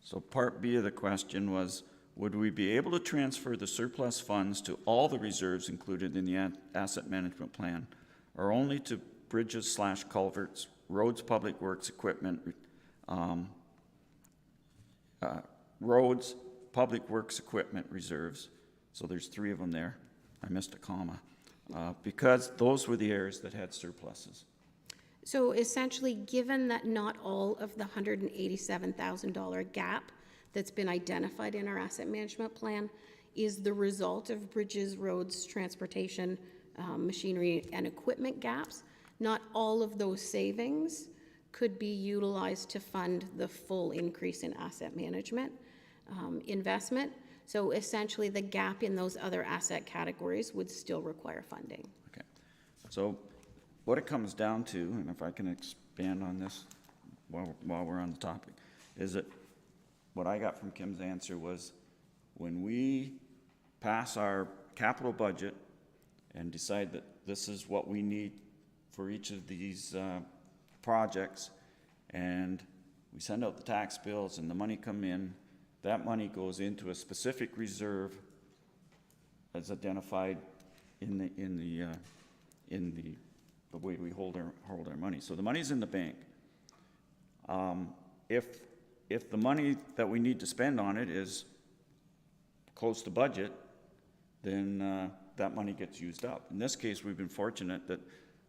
So part B of the question was, would we be able to transfer the surplus funds to all the reserves included in the asset management plan, or only to bridges/culverts, roads, public works equipment, roads, public works equipment reserves? So there's 3 of them there. I missed a comma, because those were the areas that had surpluses. So essentially, given that not all of the $187,000 gap that's been identified in our asset management plan is the result of bridges, roads, transportation, machinery, and equipment gaps, not all of those savings could be utilized to fund the full increase in asset management investment. So essentially, the gap in those other asset categories would still require funding. Okay. So what it comes down to, and if I can expand on this while we're on the topic, is that what I got from Kim's answer was when we pass our capital budget and decide that this is what we need for each of these projects, and we send out the tax bills and the money come in, that money goes into a specific reserve as identified in the way we hold our money. So the money's in the bank. If the money that we need to spend on it is close to budget, then that money gets used up. In this case, we've been fortunate that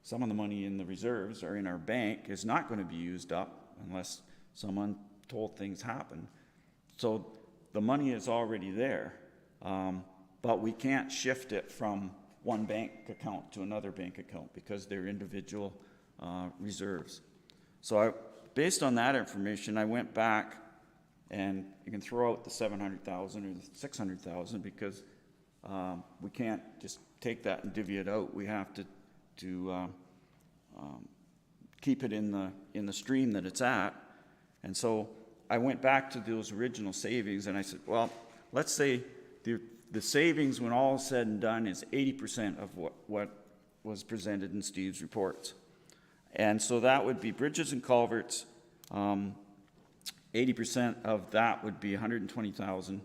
some of the money in the reserves or in our bank is not going to be used up unless some untold things happen. So the money is already there, but we can't shift it from one bank account to another bank account because they're individual reserves. So based on that information, I went back, and you can throw out the 700,000 or the 600,000 because we can't just take that and divvy it out. We have to keep it in the stream that it's at. And so I went back to those original savings, and I said, well, let's say the savings, when all is said and done, is 80% of what was presented in Steve's reports. And so that would be bridges and culverts. 80% of that would be 120,000.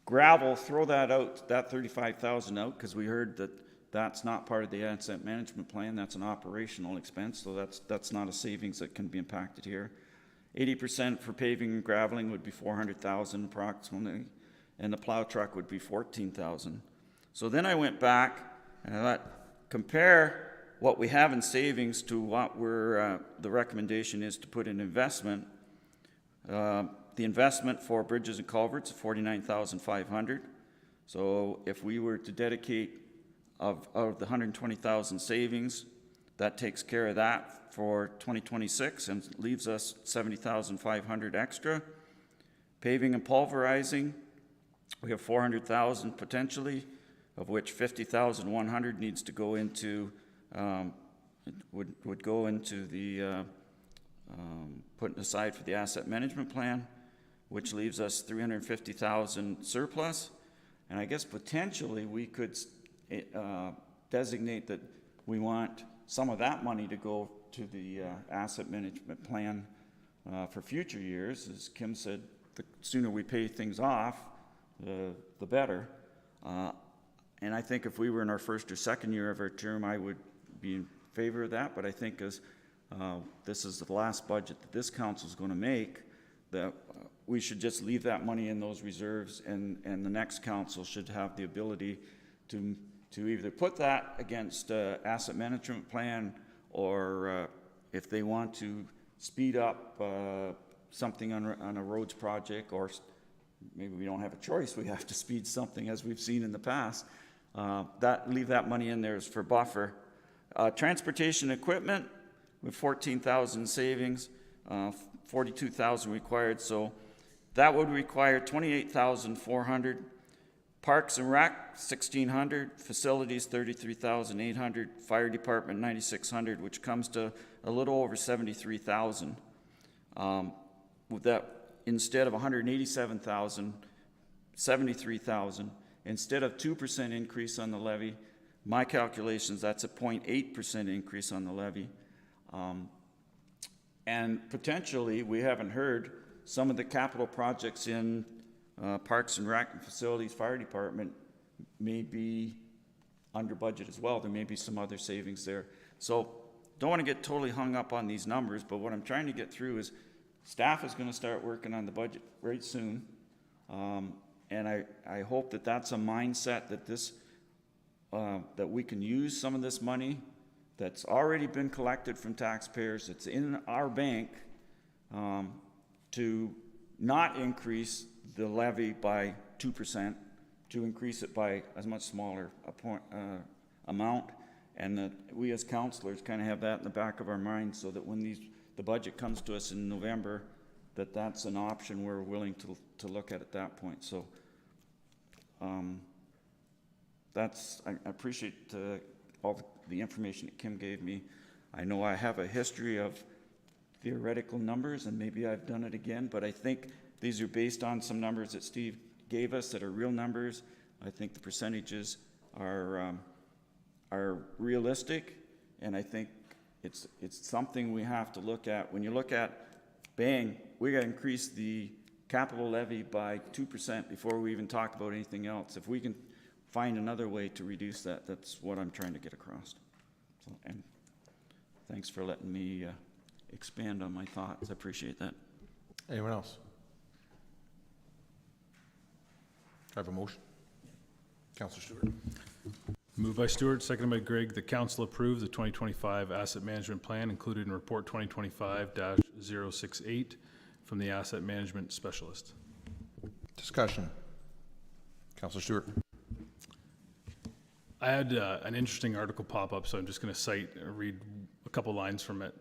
Gravel, throw that out, that 35,000 out, because we heard that that's not part of the asset management plan. That's an operational expense, so that's not a savings that can be impacted here. 80% for paving and graveling would be 400,000 approximately, and the plow truck would be 14,000. So then I went back and I thought, compare what we have in savings to what the recommendation is to put in investment. The investment for bridges and culverts, 49,500. So if we were to dedicate of the 120,000 savings, that takes care of that for 2026 and leaves us 70,500 extra. Paving and pulverizing, we have 400,000 potentially, of which 50,100 needs to go into would go into the putting aside for the asset management plan, which leaves us 350,000 surplus. And I guess potentially we could designate that we want some of that money to go to the asset management plan for future years. As Kim said, the sooner we pay things off, the better. And I think if we were in our first or second year of our term, I would be in favor of that. But I think as this is the last budget that this council is going to make, that we should just leave that money in those reserves, and the next council should have the ability to either put that against asset management plan, or if they want to speed up something on a roads project, or maybe we don't have a choice, we have to speed something as we've seen in the past, leave that money in there as for buffer. Transportation equipment with 14,000 savings, 42,000 required, so that would require 28,400. Parks and Rec, 1,600. Facilities, 33,800. Fire Department, 9,600, which comes to a little over 73,000. With that, instead of 187,000, 73,000. Instead of 2% increase on the levy, my calculations, that's a 0.8% increase on the levy. And potentially, we haven't heard, some of the capital projects in Parks and Rec and Facilities, Fire Department may be under budget as well. There may be some other savings there. So don't want to get totally hung up on these numbers, but what I'm trying to get through is staff is going to start working on the budget very soon. And I hope that that's a mindset that that we can use some of this money that's already been collected from taxpayers, it's in our bank, to not increase the levy by 2%, to increase it by a much smaller amount, and that we as councillors kind of have that in the back of our minds, so that when these the budget comes to us in November, that's an option we're willing to look at that point. So I appreciate all the information that Kim gave me. I know I have a history of theoretical numbers, and maybe I've done it again, but I think these are based on some numbers that Steve gave us that are real numbers. I think the percentages are realistic, and I think it's something we have to look at. When you look at, bang, we got to increase the capital levy by 2% before we even talk about anything else. If we can find another way to reduce that, that's what I'm trying to get across. So, and thanks for letting me expand on my thoughts. I appreciate that. Anyone else? I have a motion. Councillor Stewart. Moved by Stewart, seconded by Gregg, the council approve the 2025 asset management plan included in report 2025-068 from the asset management specialist. Discussion. Councillor Stewart. I had an interesting article pop up, so I'm just going to read a couple lines from it.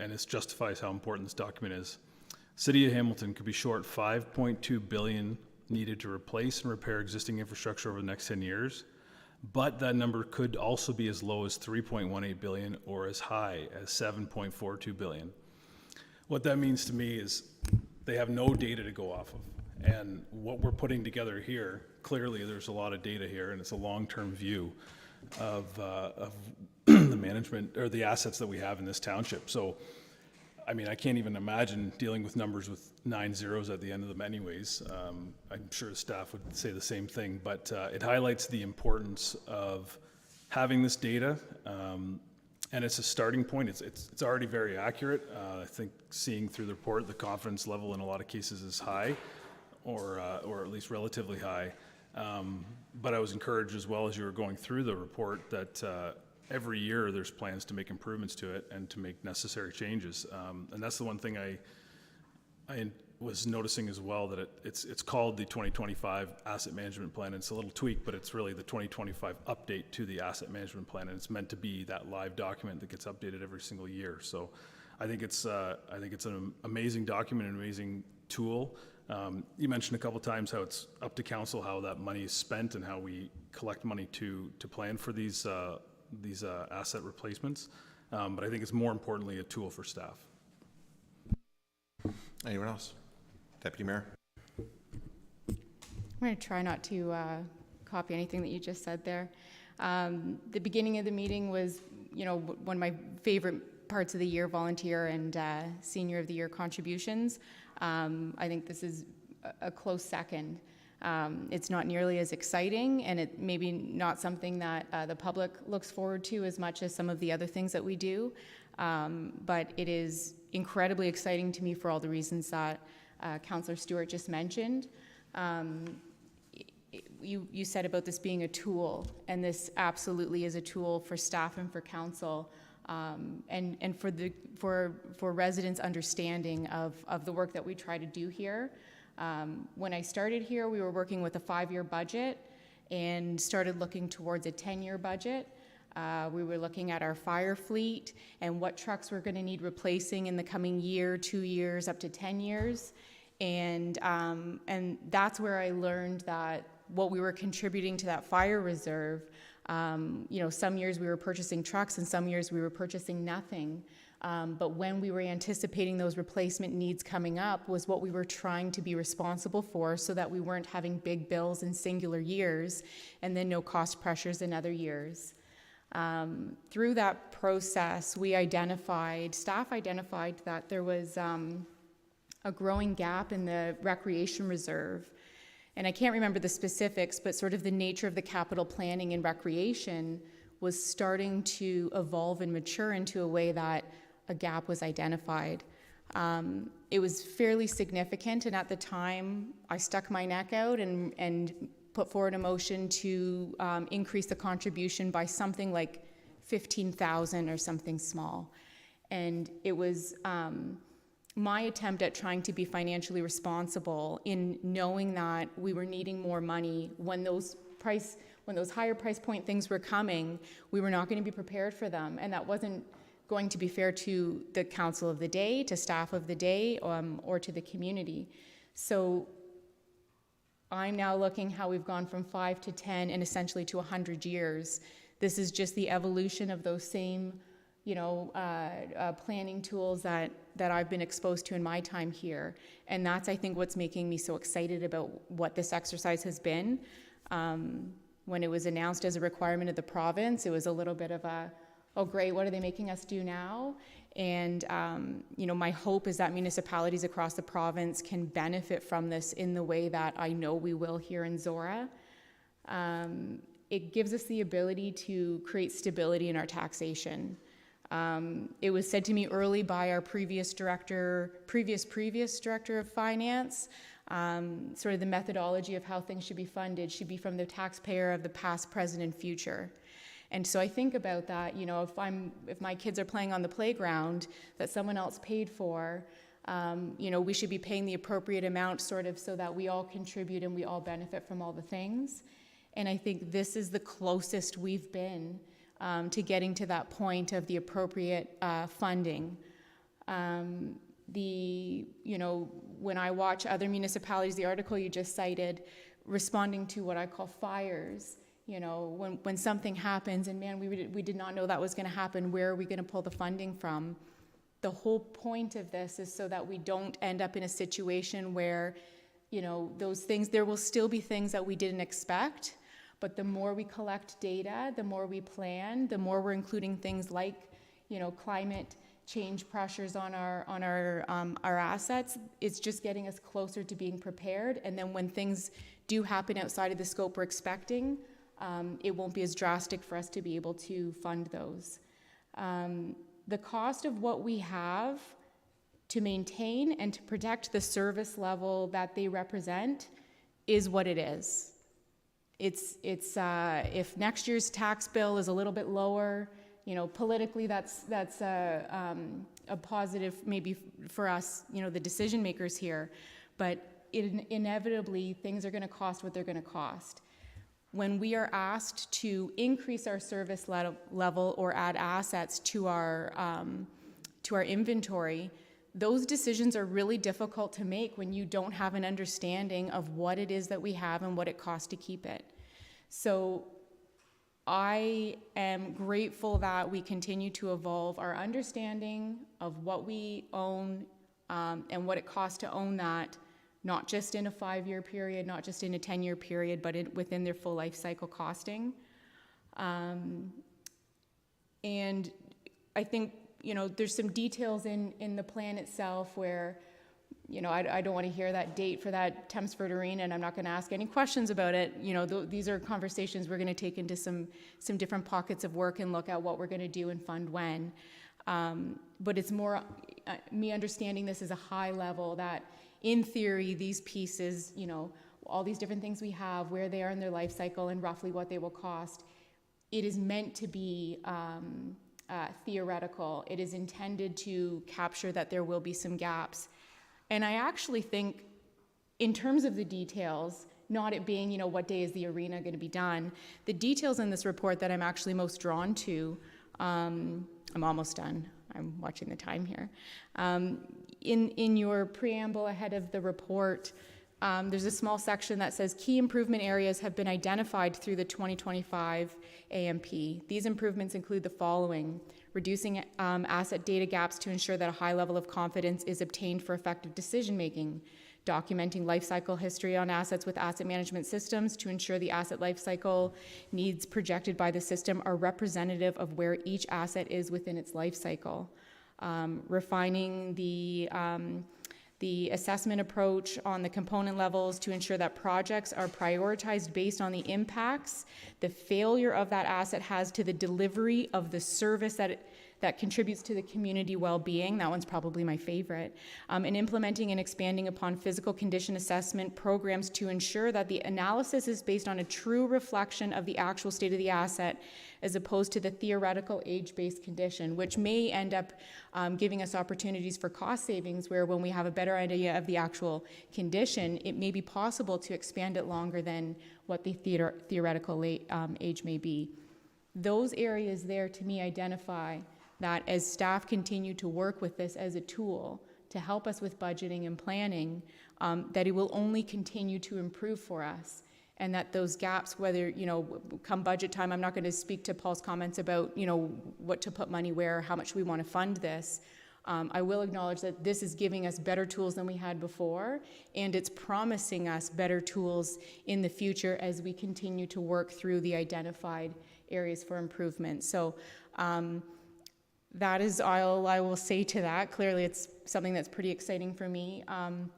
And it justifies how important this document is. City of Hamilton could be short $5.2 billion needed to replace and repair existing infrastructure over the next 10 years. But that number could also be as low as $3.18 billion or as high as $7.42 billion. What that means to me is they have no data to go off of. And what we're putting together here, clearly there's a lot of data here, and it's a long-term view of the management or the assets that we have in this township. So, I mean, I can't even imagine dealing with numbers with 9 zeros at the end of them anyways. I'm sure the staff would say the same thing, but it highlights the importance of having this data, and it's a starting point. It's already very accurate. I think seeing through the report, the confidence level in a lot of cases is high, or at least relatively high. But I was encouraged as well as you were going through the report that every year there's plans to make improvements to it and to make necessary changes. And that's the one thing I was noticing as well, that it's called the 2025 Asset Management Plan. It's a little tweak, but it's really the 2025 update to the Asset Management Plan, and it's meant to be that live document that gets updated every single year. So I think it's an amazing document, an amazing tool. You mentioned a couple times how it's up to council how that money is spent and how we collect money to plan for these asset replacements, but I think it's more importantly a tool for staff. Anyone else? Deputy Mayor. I'm going to try not to copy anything that you just said there. The beginning of the meeting was, one of my favorite parts of the year, volunteer and senior of the year contributions. I think this is a close second. It's not nearly as exciting, and it maybe not something that the public looks forward to as much as some of the other things that we do. But it is incredibly exciting to me for all the reasons that Councillor Stewart just mentioned. You said about this being a tool, and this absolutely is a tool for staff and for council, and for residents' understanding of the work that we try to do here. When I started here, we were working with a 5-year budget and started looking towards a 10-year budget. We were looking at our fire fleet and what trucks we're going to need replacing in the coming year, 2 years, up to 10 years. And that's where I learned that what we were contributing to that fire reserve, some years we were purchasing trucks and some years we were purchasing nothing. But when we were anticipating those replacement needs coming up was what we were trying to be responsible for, so that we weren't having big bills in singular years and then no cost pressures in other years. Through that process, staff identified that there was a growing gap in the recreation reserve. And I can't remember the specifics, but sort of the nature of the capital planning in recreation was starting to evolve and mature into a way that a gap was identified. It was fairly significant, and at the time, I stuck my neck out and put forward a motion to increase the contribution by something like $15,000 or something small. And it was my attempt at trying to be financially responsible in knowing that we were needing more money when those higher price point things were coming. We were not going to be prepared for them, and that wasn't going to be fair to the council of the day, to staff of the day, or to the community. So I'm now looking how we've gone from 5 to 10 and essentially to 100 years. This is just the evolution of those same, planning tools that I've been exposed to in my time here. And that's, I think, what's making me so excited about what this exercise has been. When it was announced as a requirement of the province, it was a little bit of a, oh great, what are they making us do now? And, my hope is that municipalities across the province can benefit from this in the way that I know we will here in Zorra. It gives us the ability to create stability in our taxation. It was said to me early by our previous director of finance, sort of the methodology of how things should be funded should be from the taxpayer of the past, present, and future. And so I think about that, if my kids are playing on the playground that someone else paid for, we should be paying the appropriate amount sort of so that we all contribute and we all benefit from all the things. And I think this is the closest we've been to getting to that point of the appropriate funding. When I watch other municipalities, the article you just cited, responding to what I call fires, when something happens and man, we did not know that was going to happen, where are we going to pull the funding from? The whole point of this is so that we don't end up in a situation where, those things, there will still be things that we didn't expect, but the more we collect data, the more we plan, the more we're including things like, climate change pressures on our assets. It's just getting us closer to being prepared. And then when things do happen outside of the scope we're expecting, it won't be as drastic for us to be able to fund those. The cost of what we have to maintain and to protect the service level that they represent is what it is. It's if next year's tax bill is a little bit lower, politically that's a positive maybe for us, the decision makers here, but inevitably things are going to cost what they're going to cost. When we are asked to increase our service level or add assets to our inventory, those decisions are really difficult to make when you don't have an understanding of what it is that we have and what it costs to keep it. So I am grateful that we continue to evolve our understanding of what we own and what it costs to own that, not just in a 5-year period, not just in a 10-year period, but within their full life cycle costing. And I think, there's some details in the plan itself where, I don't want to hear that date for that Thamesford Arena, and I'm not going to ask any questions about it. These are conversations we're going to take into some different pockets of work and look at what we're going to do and fund when. But it's more me understanding this as a high level that, in theory, these pieces, all these different things we have, where they are in their life cycle and roughly what they will cost, it is meant to be theoretical. It is intended to capture that there will be some gaps. And I actually think, in terms of the details, not it being, what day is the arena going to be done, the details in this report that I'm actually most drawn to, I'm almost done. I'm watching the time here. In your preamble ahead of the report, there's a small section that says key improvement areas have been identified through the 2025 AMP. These improvements include the following: reducing asset data gaps to ensure that a high level of confidence is obtained for effective decision making, documenting life cycle history on assets with asset management systems to ensure the asset life cycle needs projected by the system are representative of where each asset is within its life cycle, refining the assessment approach on the component levels to ensure that projects are prioritized based on the impacts the failure of that asset has to the delivery of the service that contributes to the community well-being. That one's probably my favorite. And implementing and expanding upon physical condition assessment programs to ensure that the analysis is based on a true reflection of the actual state of the asset as opposed to the theoretical age-based condition, which may end up giving us opportunities for cost savings, where when we have a better idea of the actual condition, it may be possible to expand it longer than what the theoretical age may be. Those areas there, to me, identify that as staff continue to work with this as a tool to help us with budgeting and planning, that it will only continue to improve for us. And that those gaps, whether, come budget time, I'm not going to speak to Paul's comments about, what to put money where, how much we want to fund this. I will acknowledge that this is giving us better tools than we had before, and it's promising us better tools in the future as we continue to work through the identified areas for improvement. So that is all I will say to that. Clearly, it's something that's pretty exciting for me. I'm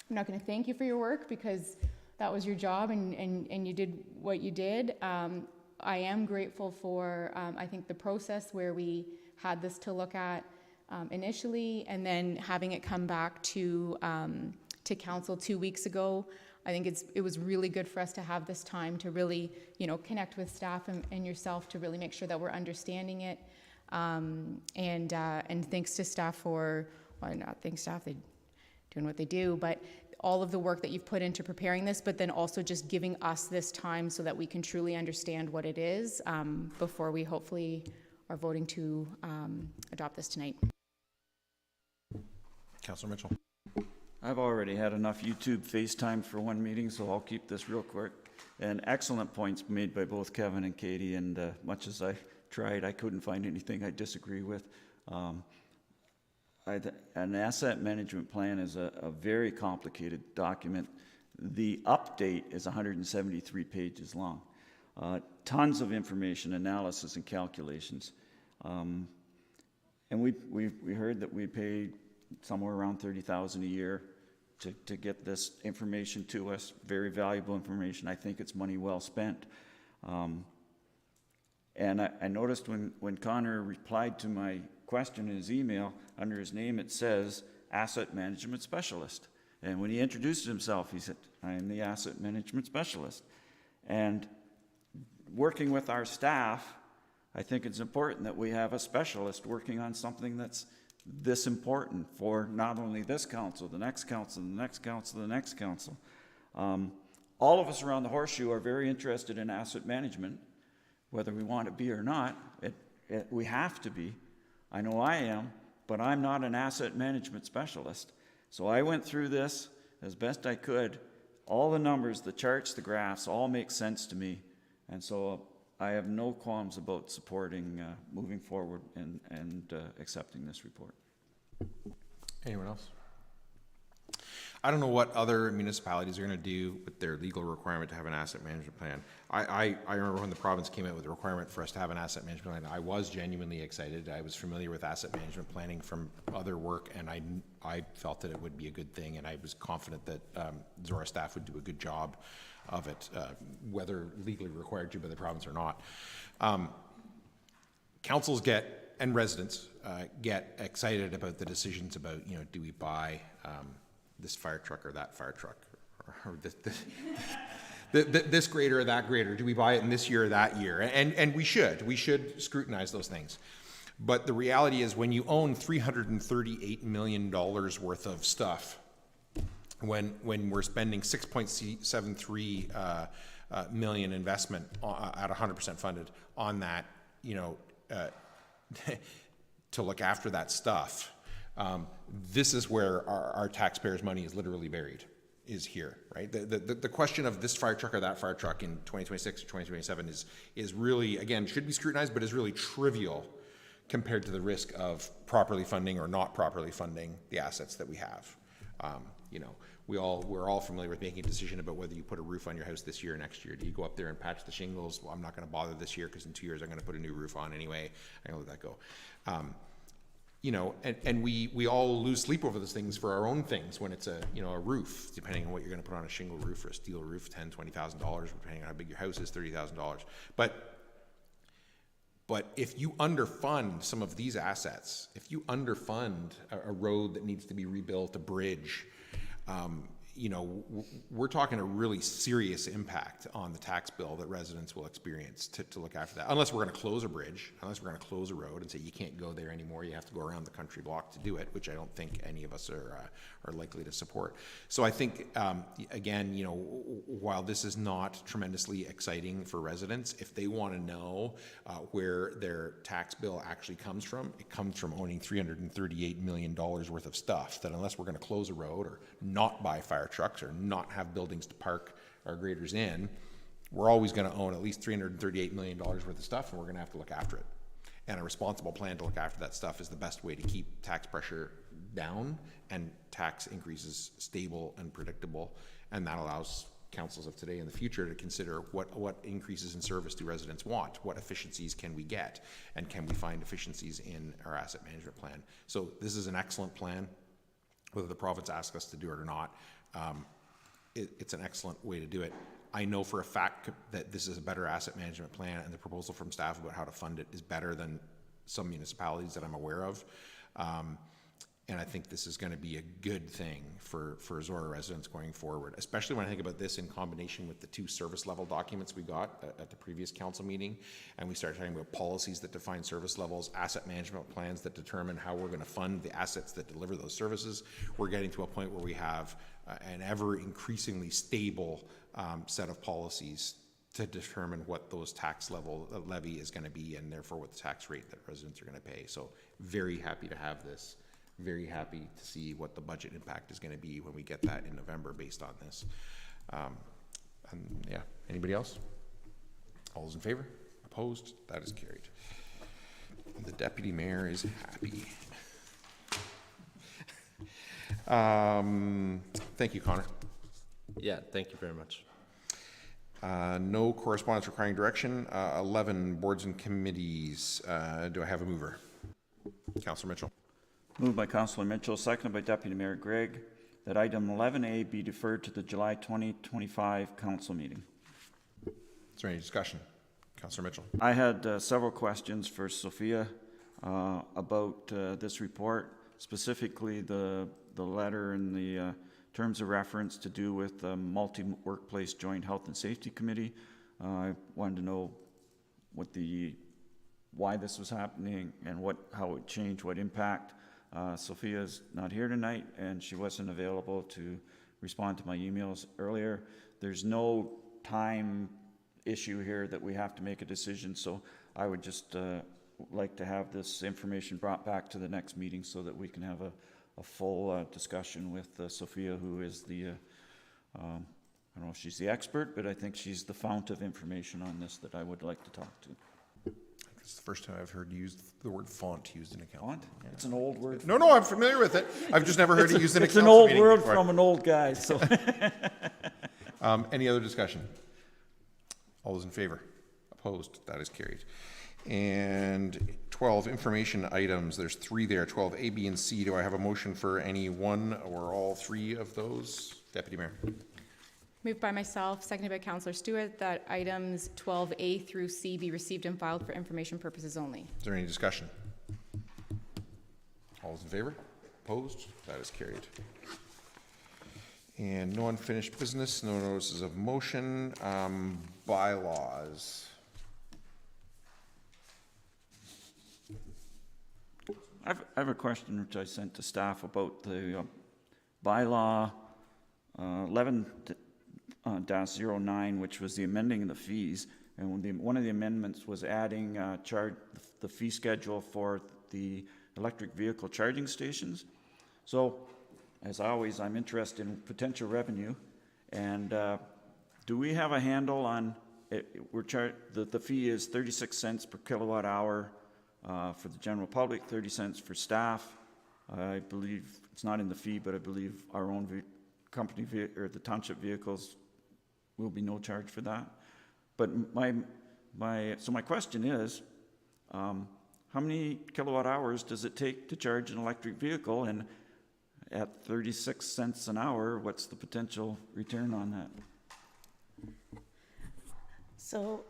not going to thank you for your work because that was your job and you did what you did. I am grateful for, I think, the process where we had this to look at initially, and then having it come back to council 2 weeks ago. I think it was really good for us to have this time to really, connect with staff and yourself to really make sure that we're understanding it. And thanks to staff for, well, not thanks staff, they're doing what they do, but all of the work that you've put into preparing this, but then also just giving us this time so that we can truly understand what it is before we hopefully are voting to adopt this tonight. Councillor Mitchell. I've already had enough YouTube FaceTime for one meeting, so I'll keep this real quick. And excellent points made by both Kevin and Katie, and much as I tried, I couldn't find anything I disagree with. An asset management plan is a very complicated document. The update is 173 pages long. Tons of information, analysis, and calculations. And we heard that we paid somewhere around $30,000 a year to get this information to us. Very valuable information. I think it's money well spent. And I noticed when Connor replied to my question in his email, under his name it says Asset Management Specialist. And when he introduced himself, he said, I am the Asset Management Specialist. And working with our staff, I think it's important that we have a specialist working on something that's this important for not only this council, the next council, the next council, the next council. All of us around the horseshoe are very interested in asset management, whether we want to be or not. We have to be. I know I am, but I'm not an asset management specialist. So I went through this as best I could. All the numbers, the charts, the graphs, all make sense to me. And so I have no qualms about supporting moving forward and accepting this report. Anyone else? I don't know what other municipalities are going to do with their legal requirement to have an asset management plan. I remember when the province came out with the requirement for us to have an asset management plan, I was genuinely excited. I was familiar with asset management planning from other work, and I felt that it would be a good thing, and I was confident that Zorra staff would do a good job of it, whether legally required to by the province or not. Councils and residents get excited about the decisions about, do we buy this fire truck or that fire truck, or this grader or that grader? Do we buy it in this year or that year? And we should scrutinize those things. But the reality is, when you own $338 million worth of stuff, when we're spending 6.73 million investment at 100% funded on that, to look after that stuff, this is where our taxpayers' money is literally buried, is here, right? The question of this fire truck or that fire truck in 2026 or 2027 is really, again, should be scrutinized, but is really trivial compared to the risk of properly funding or not properly funding the assets that we have. We're all familiar with making a decision about whether you put a roof on your house this year or next year. Do you go up there and patch the shingles? Well, I'm not going to bother this year because in 2 years I'm going to put a new roof on anyway. I'm going to let that go. And we all lose sleep over those things for our own things when it's a roof, depending on what you're going to put on a shingle roof or a steel roof, $10,000, $20,000, depending on how big your house is, $30,000. But if you underfund some of these assets, if you underfund a road that needs to be rebuilt, a bridge, you know, we're talking a really serious impact on the tax bill that residents will experience to look after that. Unless we're going to close a bridge, unless we're going to close a road and say you can't go there anymore, you have to go around the country block to do it, which I don't think any of us are likely to support. So I think, again, you know, while this is not tremendously exciting for residents, if they want to know where their tax bill actually comes from, it comes from owning $338 million worth of stuff that unless we're going to close a road or not buy fire trucks or not have buildings to park our graders in, we're always going to own at least $338 million worth of stuff, and we're going to have to look after it. And a responsible plan to look after that stuff is the best way to keep tax pressure down and tax increases stable and predictable. And that allows councils of today and the future to consider what increases in service do residents want, what efficiencies can we get, and can we find efficiencies in our asset management plan. So this is an excellent plan, whether the province asks us to do it or not. It's an excellent way to do it. I know for a fact that this is a better asset management plan, and the proposal from staff about how to fund it is better than some municipalities that I'm aware of. And I think this is going to be a good thing for Zorra residents going forward, especially when I think about this in combination with the 2 service level documents we got at the previous council meeting. And we started talking about policies that define service levels, asset management plans that determine how we're going to fund the assets that deliver those services. We're getting to a point where we have an ever increasingly stable set of policies to determine what those tax levy is going to be, and therefore what the tax rate that residents are going to pay. So very happy to have this. Very happy to see what the budget impact is going to be when we get that in November based on this. And yeah, anybody else? All those in favor? Opposed? That is carried. The deputy mayor is happy. Thank you, Connor. Yeah, thank you very much. No correspondence requiring direction. 11 boards and committees. Do I have a mover? Councillor Mitchell. Moved by Councillor Mitchell, seconded by Deputy Mayor Gregg, that item 11A be deferred to the July 2025 council meeting. Is there any discussion? Councillor Mitchell. I had several questions for Sophia about this report, specifically the letter and the terms of reference to do with the multi-workplace joint health and safety committee. I wanted to know why this was happening and how it changed, what impact. Sophia's not here tonight, and she wasn't available to respond to my emails earlier. There's no time issue here that we have to make a decision, so I would just like to have this information brought back to the next meeting so that we can have a full discussion with Sophia, who is the, I don't know if she's the expert, but I think she's the fount of information on this that I would like to talk to. It's the first time I've heard the word font used in a council. Font? Yeah. It's an old word. No, I'm familiar with it. I've just never heard it used in a council It's an old meeting word before. from an old guy, so. Any other discussion? All those in favor? Opposed? That is carried. And 12, information items. There's 3 there, 12, A, B, and C. Do I have a motion for any one or all 3 of those? Deputy Mayor. Moved by myself, seconded by Councillor Stewart, that items 12A through C be received and filed for information purposes only. Is there any discussion? All those in favor? Opposed? That is carried. And no unfinished business, no notices of motion. Bylaws. I have a question which I sent to staff about the bylaw 11-09, which was the amending of the fees. And one of the amendments was adding the fee schedule for the electric vehicle charging stations. So, as always, I'm interested in potential revenue. And do we have a handle on it? The fee is 36 cents per kilowatt hour for the general public, 30 cents for staff. I believe it's not in the fee, but I believe our own company or the township vehicles will be no charge for that. But my question is, how many kilowatt hours does it take to charge an electric vehicle? And at 36 cents an hour, what's the potential return on that? So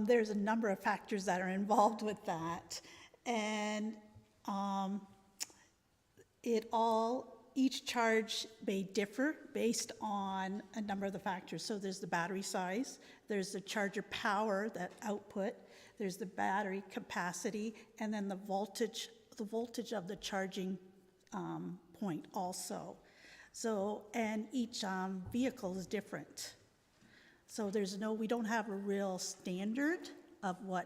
there's a number of factors that are involved with that. And it all each charge may differ based on a number of the factors. So there's the battery size, there's the charger power, that output, there's the battery capacity, and then the voltage of the charging point also. So, and each vehicle is different. So we don't have a real standard of what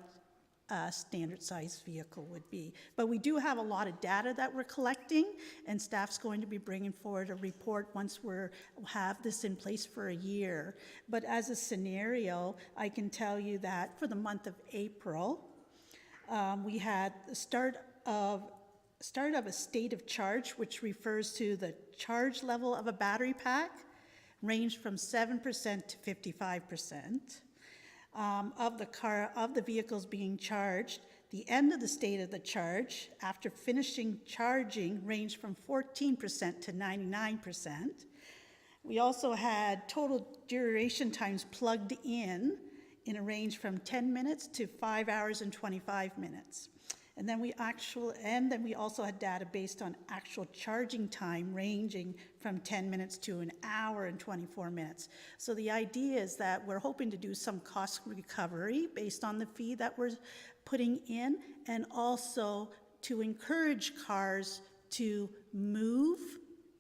a standard size vehicle would be. But we do have a lot of data that we're collecting, and staff's going to be bringing forward a report once we'll have this in place for a year. But as a scenario, I can tell you that for the month of April, we had the start of a state of charge, which refers to the charge level of a battery pack, ranged from 7% to 55%. Of the vehicles being charged, the end of the state of the charge after finishing charging ranged from 14% to 99%. We also had total duration times plugged in a range from 10 minutes to 5 hours and 25 minutes. And then we also had data based on actual charging time ranging from 10 minutes to an hour and 24 minutes. So the idea is that we're hoping to do some cost recovery based on the fee that we're putting in, and also to encourage cars to move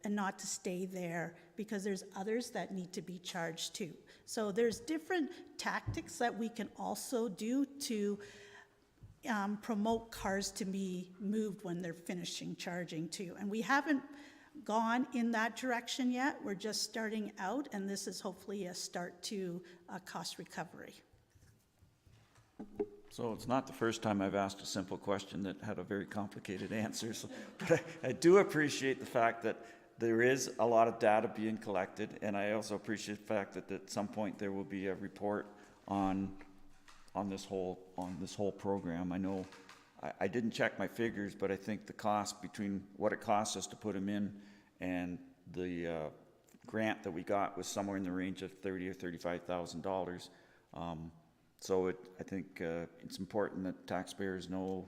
and not to stay there, because there's others that need to be charged too. So there's different tactics that we can also do to promote cars to be moved when they're finishing charging too. And we haven't gone in that direction yet. We're just starting out, and this is hopefully a start to cost recovery. So it's not the first time I've asked a simple question that had a very complicated answer. So, but I do appreciate the fact that there is a lot of data being collected, and I also appreciate the fact that at some point there will be a report on this whole program. I know I didn't check my figures, but I think the cost between what it costs us to put them in and the grant that we got was somewhere in the range of $30,000 or $35,000. So I think it's important that taxpayers know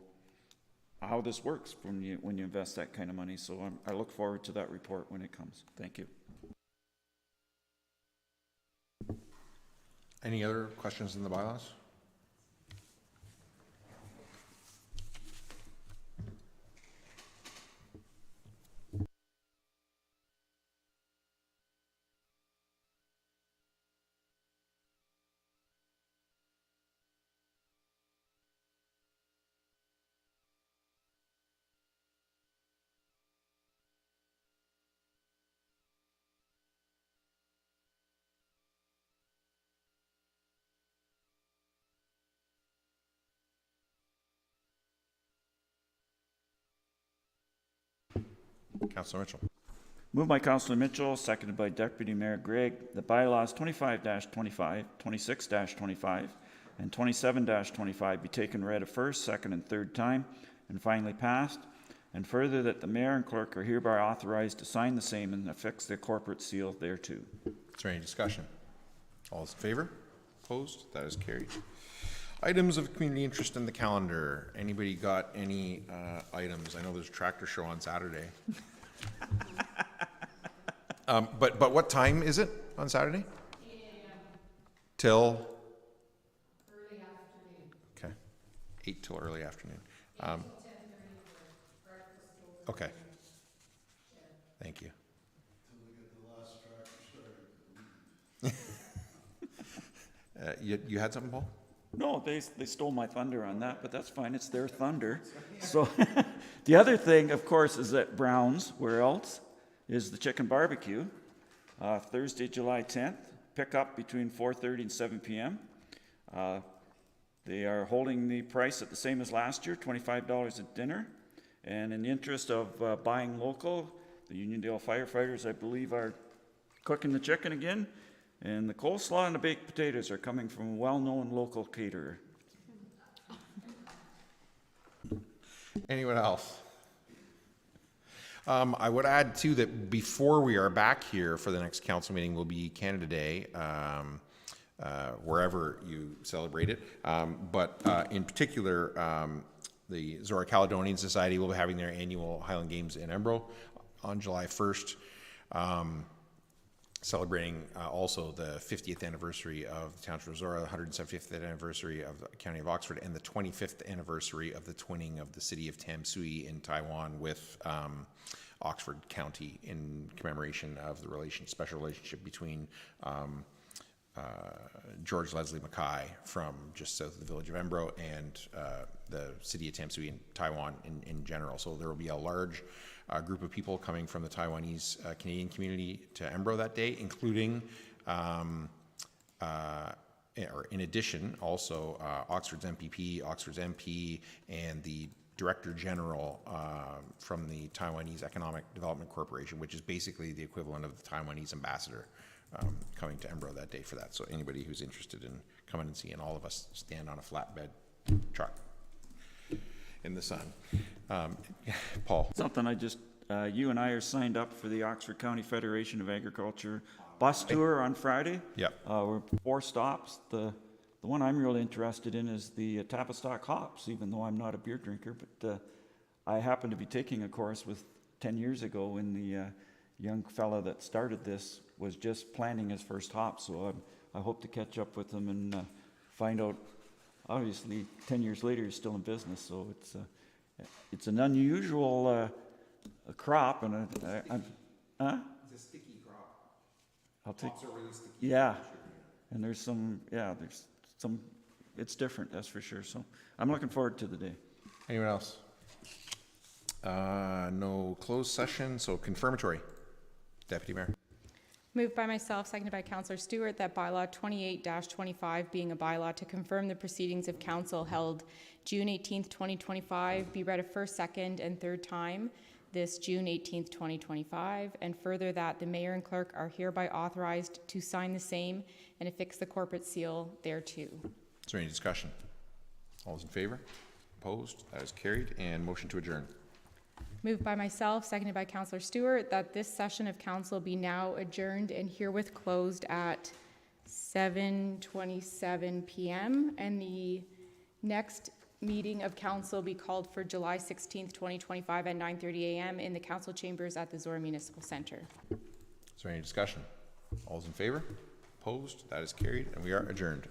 how this works when you invest that kind of money. So I look forward to that report when it comes. Thank you. Any other questions in the bylaws? Councilor Mitchell. Moved by Councilor Mitchell, seconded by Deputy Mayor Gregg, the bylaws 25-25, 26-25, and 27-25 be taken read a first, second, and third time, and finally passed. And further, that the mayor and clerk are hereby authorized to sign the same and affix their corporate seal thereto. Is there any discussion? All those in favor? Opposed? That is carried. Items of community interest in the calendar. Anybody got any items? I know there's a tractor show on Saturday. But what time is it on Saturday? 8 a.m. Till? Early afternoon. Okay. 8 till early afternoon. 8 till 10:30 for breakfast. Okay. Thank you. Till we get the last tractor started. You had something, Paul? No, they stole my thunder on that, but that's fine. It's their thunder. So the other thing, of course, is at Brown's. Where else? Is the chicken barbecue. Thursday, July 10th. Pick up between 4:30 and 7 p.m. They are holding the price at the same as last year, $25 a dinner. And in the interest of buying local, the Uniondale firefighters, I believe, are cooking the chicken again. And the coleslaw and the baked potatoes are coming from a well-known local caterer. Anyone else? I would add, too, that before we are back here for the next council meeting will be Canada Day, wherever you celebrate it. But in particular, the Zorra Caledonian Society will be having their annual Highland Games in Embro on July 1st, celebrating also the 50th anniversary of the Township of Zorra, the 175th anniversary of the County of Oxford, and the 25th anniversary of the twinning of the city of Tamsui in Taiwan with Oxford County in commemoration of the special relationship between George Leslie Mackay from just south of the village of Embro and the city of Tamsui in Taiwan in general. So there will be a large group of people coming from the Taiwanese Canadian community to Embro that day, including, or in addition, also Oxford's MPP, Oxford's MP, and the Director General from the Taiwanese Economic Development Corporation, which is basically the equivalent of the Taiwanese ambassador, coming to Embro that day for that. So anybody who's interested in coming and seeing all of us stand on a flatbed truck in the sun. Paul. Something I just, you and I are signed up for the Oxford County Federation of Agriculture bus tour on Friday. Yep. We're 4 stops. The one I'm really interested in is the Tavistock hops, even though I'm not a beer drinker, but I happen to be taking a course with 10 years ago when the young fella that started this was just planting his first hops, so I hope to catch up with him and find out. Obviously, 10 years later, he's still in business, so it's an unusual crop, and It's a sticky crop. I'll take. Hops are really sticky. Yeah, and there's some. It's different, that's for sure. So I'm looking forward to the day. Anyone else? No closed session, so confirmatory. Deputy Mayor. Moved by myself, seconded by Councillor Stewart, that bylaw 28-25, being a bylaw to confirm the proceedings of council held June 18th, 2025, be read a first, second, and third time this June 18th, 2025, and further that the mayor and clerk are hereby authorized to sign the same and affix the corporate seal thereto. Is there any discussion? All those in favor? Opposed? That is carried. And motion to adjourn. Moved by myself, seconded by Councillor Stewart, that this session of council be now adjourned and herewith closed at 7:27 p.m. and the next meeting of council be called for July 16th, 2025 at 9:30 a.m. in the council chambers at the Zorra Municipal Center. Is there any discussion? All those in favor? Opposed? That is carried. And we are adjourned.